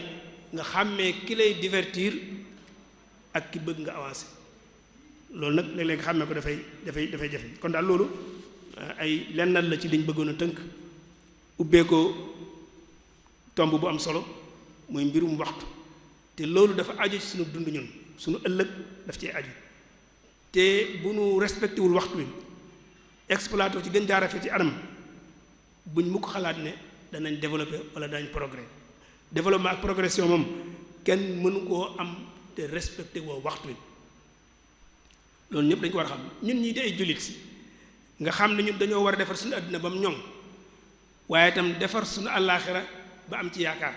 nga xàmmee ki lay divertir ak ki bëgg nga avancer loolu nag léeg-léeg nga xàmmee ko dafay jafe kon daal loolu ay lennal la ci liñ bëggoon a tënk ubbee ko tomb bu am solo muy mbirum waxtu te loolu dafa aju ci suñu dund ñun suñu ëllëg daf cee aju te bu nu respecté wul waxtu wi exploité ci gën jaar rafet ci anam buñ mukk xalaat ne danañ développé wala danañ progrès développement ak progression moom kenn mënu koo am te respecté woo waxtu wi loolu ñëpp dañ ko war a xam ñun ñii di ay jullit si nga xam ne ñun dañoo war a defar suñu àddina ba mu ñoŋ waaye itam defar suñu àllaaxira ba am ci yaakaar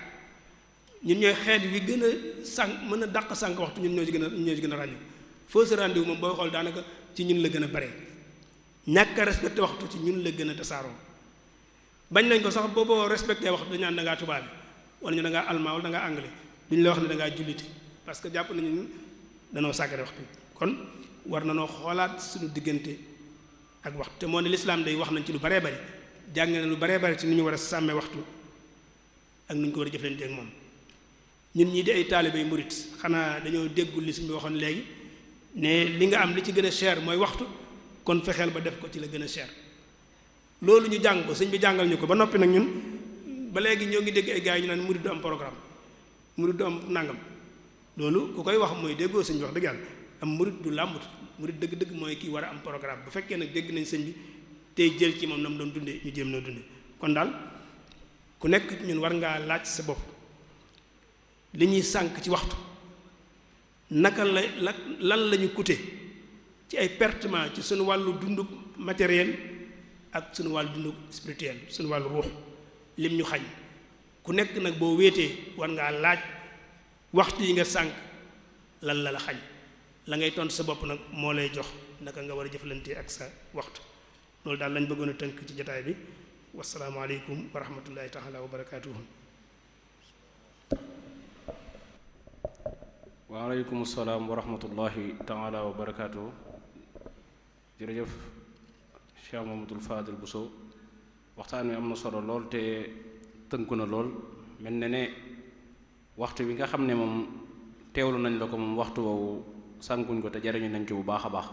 ñun ñooy xeet wi gën a sànq mën a dàq sànq waxtu ñun ñoo ci gën a ràññu fausse rendez-vous moom booy xool daanaka ci ñun la gën a bare ñàkk a respecté waxtu ci ñun la gën a tasaaroo bañ nañ ko sax booboo respecté waxtu dañu naan da ngaa tubaab wala ñu da ngaa allemand wala da ngaa anglais duñ la wax ne da ngaa jullite parce que jàpp nañu danoo sàggare waxtu kon war na noo xoolaat suñu diggante ak waxtu te moo ne lislaam day wax nañ ci lu baree bari jàng na lu baree bari ci ni ñu war a sàmmee waxtu ak nu ñu ko war a jëflante ak moom ñun ñii di ay taalibey murit xanaa dañoo déggul li suñ bi waxoon léegi ne li nga am li ci gën a cher mooy waxtu kon fexeel ba def ko ci la gën a cher loolu ñu jàng ko sëñ bi jàngal ñu ko ba noppi nag ñun ba léegi ñoo ngi dégg ay gars yi ñu naan murit du am programme murit du am nangam loolu ku koy wax mooy déggoo sëñ bi wax dëgg yàlla am murit du làmbut murit dëgg-dëgg mooy kii war a am programme bu fekkee nag dégg nañ sëñ bi tey jël ci moom na mu doon dundee ñu jéem noo dundee kon daal ku nekk ñun war ngaa laaj sa bopp li ñuy sànk ci waxtu naka lan la ñu coûté ci ay pertement ci suñu wàllu dundu matériel ak suñu wàllu dundu spirituel suñu wàllu ruux lim ñu xañ ku nekk nag boo wéetee war ngaa laaj waxtu yi nga sànk lan la xañ la ngay tontu sa bopp nag moo lay jox naka nga war a jëflante ak sa waxtu loolu daal lañ bëggoon a tënk ci jotaay bi wasalaamaaleykum wa rahmatullahi taala wa barakaatuhu. waaleykum salaam wa rahmatullahi taala wa barakaatuhu. jërëjëf Cheikh Mamadou Fadil Bousso waxtaan wi am na solo lool te tënku na lool mel na ne waxtu wi nga xam ne moom teewlu nañ la ko moom waxtu woowu sànkuñ ko te jariñu nañ ci bu baax a baax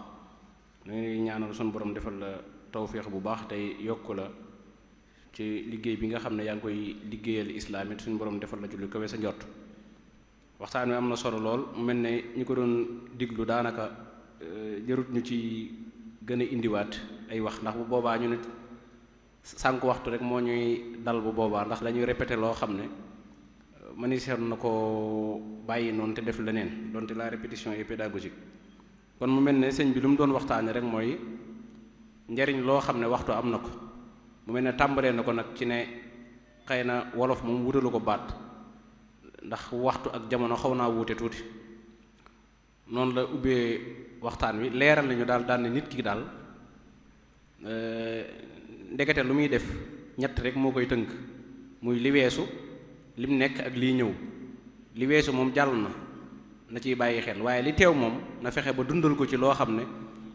ñu ngi ñaanal suñu borom defal la tawféex bu baax tey yokku la ci liggéey bi nga xam ne yaa ngi koy liggéeyal islaam it suñu borom defal la ci lu kawe sa njott waxtaan wi am na solo lool mu mel ne ñi ko doon diglu daanaka jërut ñu ci gën a indiwaat ay wax ndax bu boobaa ñu nit sànq waxtu rek moo ñuy dal bu boobaa ndax dañuy répété loo xam ne maniseer na ko bàyyi noonu te def leneen donte la répétition est pédagogique kon mu mel ne sëñ bi lu mu doon waxtaane rek mooy njariñ loo xam ne waxtu am na ko mu mel ne tàmbalee na ko nag ci ne xëy na wolof moom wutalu ko baat ndax waxtu ak jamono xaw naa wuute tuuti noonu la ubbee waxtaan wi leeral nañu daal ne nit ki daal ndekete lu muy def ñett rek moo koy tënk muy li weesu lim nekk ak lii ñëw li weesu moom jàll na ciy bàyyi xel waaye li teew moom na fexe ba dundal ko ci loo xam ne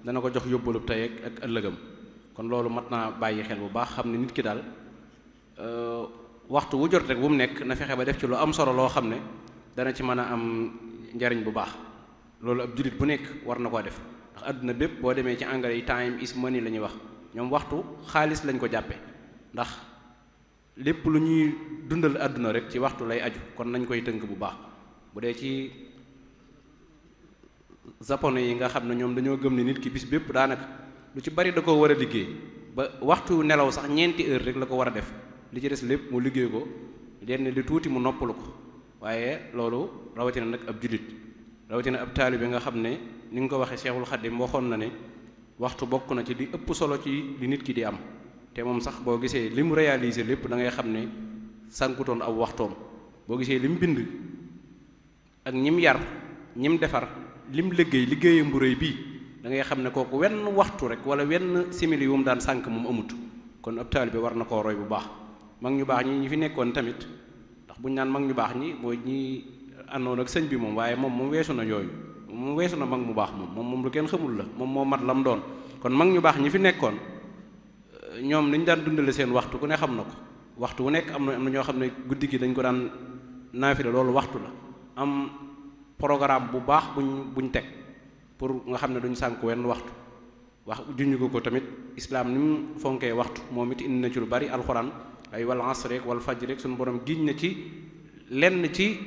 dana ko jox yóbbalub tey ak ëllëgam kon loolu mat naa bàyyi xel bu baax xam ne nit ki daal waxtu wu jot rek bu mu nekk na fexe ba def ci lu am solo loo xam ne dana ci mën a am njariñ bu baax loolu ab jullit bu nekk war na koo def ndax àdduna bépp boo demee ci anglais yi time is money la ñuy wax ñoom waxtu xaalis lañ ko jàppe ndax lépp lu ñuy dundal àdduna rek ci waxtu lay aju kon nañ koy tënk bu baax bu dee ci japonais yi nga xam ne ñoom dañoo gëm ne nit ki bis bépp daanaka lu ci bari da ko war a liggéey ba waxtu nelaw sax 4 heures rek la ko war a def li ci des lépp mu liggéey ko lenn li tuuti mu noppalu ko waaye loolu rawatina nag ab jullit rawatina ab taalibe nga xam ne ni nga ko waxee Seexul Xaddim waxoon na ne waxtu bokk na ci li ëpp solo ci li nit ki di am te moom sax boo gisee li mu réaliser lépp da ngay xam ne sànkutoon aw waxtoom boo gisee li mu bind ak ñim yar ñim defar lim liggéeyam bu rëy bii da ngay xam ne kooku wenn waxtu rek wala wenn simili yu mu daan sànk moom amut kon ab taalibe war na koo roy bu baax mag ñu baax ñi fi nekkoon tamit ndax buñu naan mag ñu baax ñi mooy ñi àndoon ak sëñ bi moom waaye moom weesu na yooyu moom weesu na mag mu baax moom lu kenn xamul la moom moo mat la mu doon kon mag ñu baax ñi fi nekkoon ñoom niñ daan dundale seen waxtu ku ne xam na ko waxtu wu nekk am na ñoo xam ne guddi gi dañ ko daan naafila loolu waxtu la am programme bu baax buñ teg pour nga xam ne duñ sànk wenn waxtu wax juñu ko tamit islaam ni mu fonkee waxtu moom it indi na ci lu bari alxuraan ay wal asr rek wal fajr rek suñu borom giñ na ci lenn ci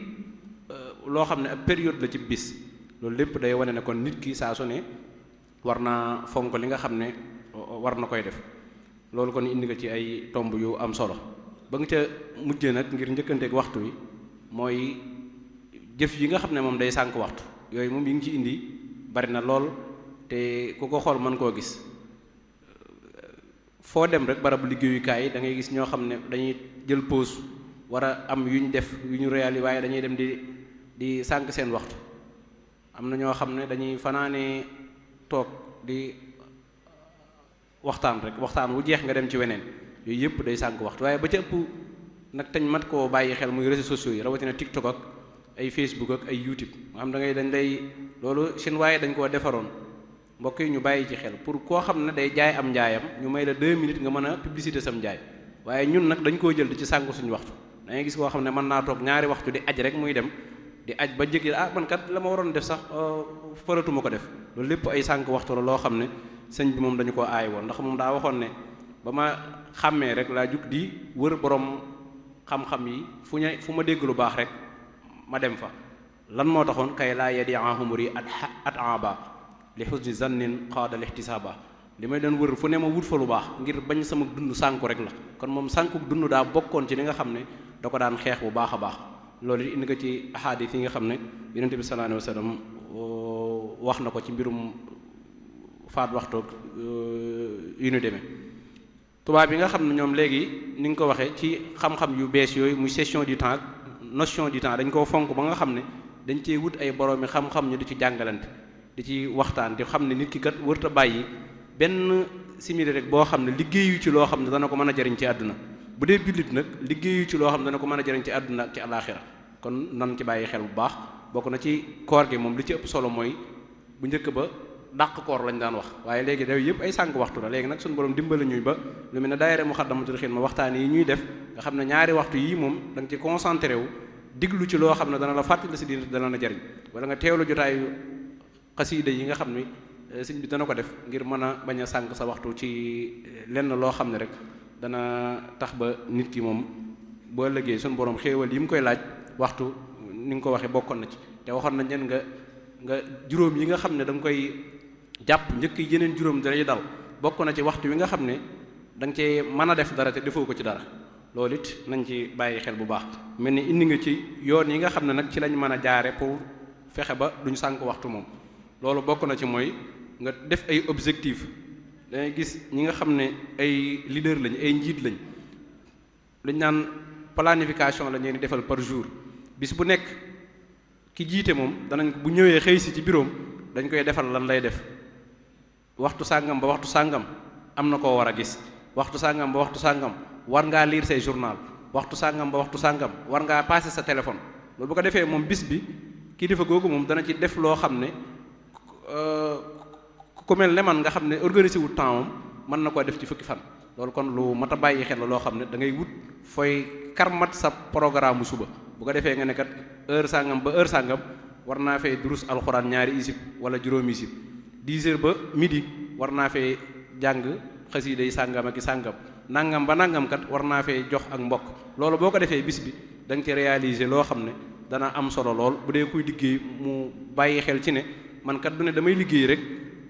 loo xam ne ab période la ci bis loolu lépp day wane ne kon nit ki saa su ne war naa fonk li nga xam ne war na koy def loolu kon indi nga ci ay tomb yu am solo ba nga ca mujjee nag ngir njëkkanteeg waxtu wi mooy jëf yi nga xam ne moom day sànk waxtu yooyu moom yi ngi ci indi bari na lool te ku ko xool mën koo gis foo dem rek barabu liggéeyukaay yi da ngay gis ñoo xam ne dañuy jël pause war a am yu ñu def yu ñu réali waaye dañuy dem di sànk seen waxtu am na ñoo xam ne dañuy fanaane toog di waxtaan rek waxtaan wu jeex nga dem ci weneen yooyu yëpp day sànk waxtu waaye ba ca ëpp nag tañ mat koo bàyyi xel muy réseaux sociaux yi rawatina TikTok ak ay Facebook ak ay YouTube nga xam da ngay dañ lay loolu seen waaye dañ koo defaroon mbokk yi ñu bàyyi ci xel pour koo xam ne day jaay am njaayam ñu may la 2 minutes nga mën a publicité sam njaay waaye ñun nag dañ koo jël di ci sànku suñu waxtu da ngay gis koo xam ne mën naa toog ñaari waxtu di aj rek muy dem di aj ba jëkki man kat la ma waroon def sax faratuma ko def loolu lépp ay sànk waxtu la loo xam ne sëñ bi moom dañu ko aay woon ndax moom daa waxoon ne ba ma xàmmee rek laa jug di wër borom xam-xam yi fu ma dégg lu baax rek ma dem fa lan moo taxoon kay laa yadiahumuri at aba li husni zannin qaada lihtisaba li may doon wër fu ne ma wut fa lu baax ngir bañ sama dund sànku rek la kon moom sànku dund daa bokkoon ci li nga xam ne da ko daan xeex bu baax a baax loolu indi nga ci ahadis yi nga xam ne yonent bi sallallahu alayhi wasallam wax na ko ci mbirum faat waxtoog yu ñu demee tubaab yi nga xam ne ñoom léegi ni nga ko waxee ci xam-xam yu bees yooyu muy gestion du temps notion du temps dañ koo fonk ba nga xam ne dañ cee wut ay boroomi xam-xam ñu di ci jàngalante di ci waxtaan di xam ne nit ki kat wërta bàyyi benn simili rek boo xam ne liggéeyu ci loo xam ne dana ko mën a jariñ ci àdduna bu dee jullit nag liggéeyu ci loo xam ne dana ko mën a jariñ ci àdduna ak ci alaaxira kon nan ci bàyyi xel bu baax bokk na ci koor gi moom li ci ëpp solo mooy bu njëkk ba dàq koor lañ daan wax waaye léegi daw yëpp ay sànq waxtu la léegi nag suñu borom dimbali ñuy ba lu mel ne daayira Muxaddamatul Xidma waxtaan yi ñuy def nga xam ne ñaari waxtu yii moom da nga ci concentré wu diglu ci loo xam ne dana la fàttali si diine dana la jariñ wala nga teewlu jotaayu xasiida yi nga xam ne sëñ bi dana ko def ngir mën a bañ a sànq sa waxtu ci lenn loo xam ne rek dana tax ba nit ki moom boo ëllëgee suñu borom xéewal yi mu koy laaj waxtu ni nga ko waxee bokkoon na ci te waxoon nañ leen nga juróom yi nga xam ne da nga koy jàpp njëkk yeneen juróom dalay dal bokk na ci waxtu wi nga xam ne da nga cee mën a def dara te defoo ko ci dara loolu it nañ ci bàyyi xel bu baax mel ni indi nga ci yoon yi nga xam ne nag ci lañ mën a jaare pour fexe ba duñ sànq waxtu moom loolu bokk na ci mooy nga def ay objectif dangay gis ñi nga xam ne ay leader lañ ay njiit lañ luñ naan planification la ñuy defal par jour bis bu nekk ki jiite moom danañ bu ñëwee xëy si ci bureau dañ koy defal lan lay def waxtu sàngam ba waxtu sàngam am na koo war a gis waxtu sàngam ba waxtu sàngam war ngaa lire say journal waxtu sàngam ba waxtu sàngam war ngaa passer sa téléphone loolu bu ko defee moom bis bi kilifa googu moom dana ci def loo xam ne ku mel ne man nga xam ne organiser wu temps moom mën na koo def ci fukki fan loolu kon lu mat a bàyyi xel la loo xam ne da ngay wut fooy karmat sa programme suba bu ko defee nga ne kat heure sàngam ba heure sàngam war naa fee durus alxuraan 2 isib wala juróomi isib 10 heures ba midi war naa fee jàng xasiida yi sàngam ak i sàngam nangam ba nangam kat war naa fee jox ak mbokk loolu boo ko defee bis bi da nga ci réaliser loo xam ne dana am solo lool bu dee kuy liggéey mu bàyyi xel ci ne man kat du ne damay liggéey rek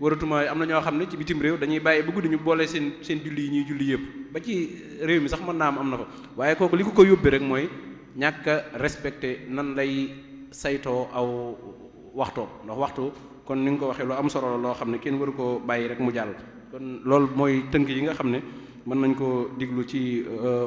waratuma am na ñoo xam ne ci bitim réew dañuy bàyyi ba guddi ñu boole seen julli yi ñuy julli yëpp ba ci réew mi sax mën naa am na fa waaye kooku li ko yóbbee rek mooy ñàkk a respecté nan lay saytoo aw waxtoo ndax waxtu kon ni nga ko waxee lu am solo la loo xam ne kenn waru koo bàyyi rek mu jàll kon loolu mooy tënk yi nga xam ne mën nañ koo diglu ci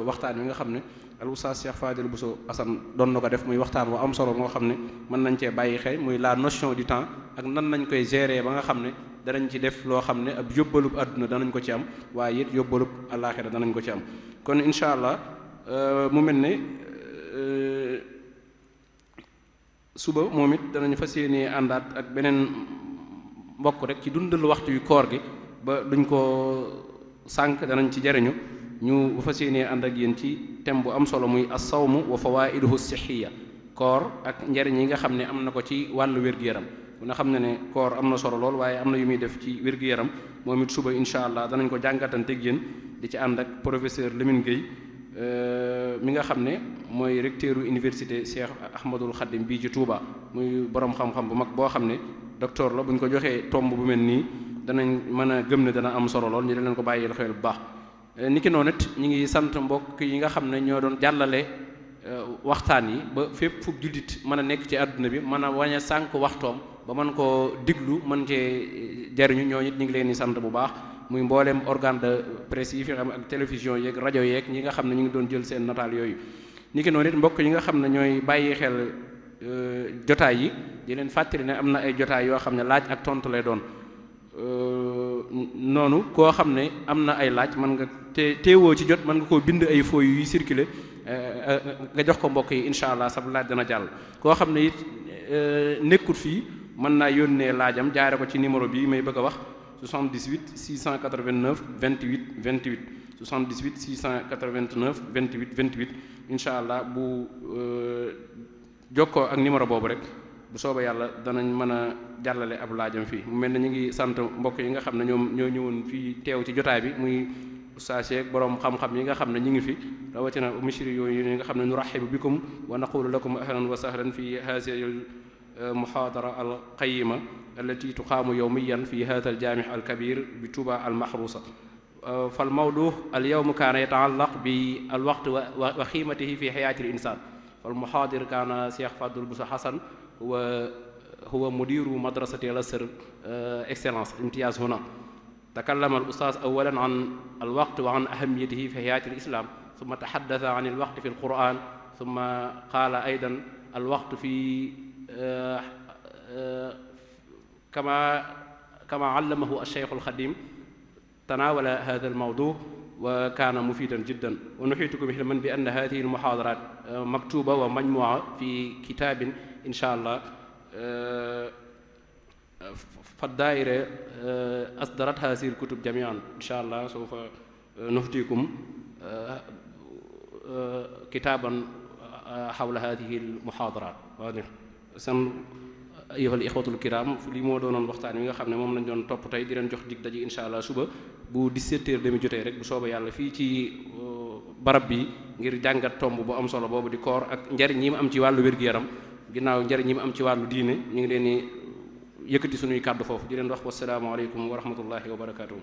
waxtaan wi nga xam ne al oustaz Cheikh Fadil Bousso Assane doon na ko def muy waxtaan wu am solo moo xam ne mën nañ cee bàyyi xel muy la notion du temps ak nan nañ koy gérer ba nga xam ne danañ ci def loo xam ne ab yóbbalub àdduna danañ ko ci am waaye it yóbbalub àllaaxira danañ ko ci am kon incha allah mu mel ne suba moom it danañ fas yéenee àndaat ak beneen mbokk rek ci dundal waxtu yu koor gi ba duñ ko sànq danañ ci jariñu ñu fas yéenee ànd ak yéen ci thème bu am solo muy as-sawmu wa fawaiduhu sihhiya koor ak njariñ yi nga xam ne am na ko ci wàllu wér-gu-yaram bu nga xam ne koor am na solo lool waaye am na yu muy def ci wér-gu-yaram moom it suba incha allah danañ ko jàngatanteeg yéen di ci ànd ak professeur Lamine Gueye mi nga xam ne mooy recteuru université Cheikh Ahmadul Khadim bii ci Touba muy borom xam-xam bu mag boo xam ne docteur la bu ñu ko joxee tomb bu mel nii danañ mën a gëm ne dana am solo lool ñu leen ko bàyyi xel bu baax. niki noonu it ñu ngi sant mbokk yi nga xam ne ñoo doon jàllale waxtaan yi ba fépp fu jullit mën a nekk ci àdduna bi mën a wañ a sànq waxtoom ba mën koo diglu mën cee jariñu ñoo it ñu ngi leen di sant bu baax muy mbooleem organe de presse yi fi xam ak télévision yeeg rajo yeeg ñi nga xam ne ñu ngi doon jël seen nataal yooyu niki noonu it mbokk yi nga xam ne ñooy bàyyi xel jotaay yi di leen fàttali ne am na ay jotaay yoo xam ne laaj ak tontu lay doon noonu koo xam ne am na ay laaj mën nga teewoo ci jot mën nga koo bind ay feuilles yuy circuler nga jox ko mbokk yi incha allah sab laaj dana jàll koo xam ne it nekkut fii mën naa yónnee laajam jaare ko ci numéro bi may bëgg a wax 78 689 28 28 78 689 28 28 incha allah bu jokkoo ak numéro boobu rek bu soobee yàlla danañ mën a jàllale ab laajam fii mu mel ne ñu ngi sant mbokk yi nga xam ne ñoom ñoo ñëwoon fii teew ci jotaay bi muy ustaas yeek boroom xam-xam yi nga xam ne ñu ngi fi rawatina mishri yooyu yi nga xam ne nurahibu bikum wa naqulu lakum ahlan wa sahlan fi hadhihi al muhadara al qayima allati tuqaamu yawmiyan fi hadha al jami' al kabir bi Touba al mahrusa fal mawdu al yawm kaana yataallaq bi al waqt wa qiimatihi fi hayati al insan fal muhadir kaana Cheikh Fadul Bousso Hassan huwa mudiru madrasati al Azhar excellence imtiyaz huna takallama al ustaaz awalan an al waqt wa an ahamiyatihi fi hayati al islam thumma tahaddatha an al waqt fi al quran thumma qaala aydan al waqt fi kama allamahu al shaykh al khadim tanawala hadha al mawdu wa kaana mufidan jiddan wa nuhitukum ilman bi anna hadhihi al muhadarat maktuba wa majmu'a fi kitabin insha allah فالدائرة أصدرت هذه الكتب جميعا إن شاء الله سوف نهديكم كتابا حول هذه المحاضرات سن أيها الإخوة الكرام li moo doonoon waxtaan wi nga xam ne moom lañ doon topp tey di leen jox dig daje incha allah suba bu 17h jotee rek bu soobee yàlla fii ci barab bi ngir jàngat tomb bu am solo boobu di koor ak njariñ yi mu am ci wàllu wér-gu-yaram ginnaaw njariñ yi mu am ci wàllu diine ñu ngi leen di yëkkati suñuy kàddu foofu di leen wax wassalaamu aleykum wa rahmatullahi wa barakaatuhu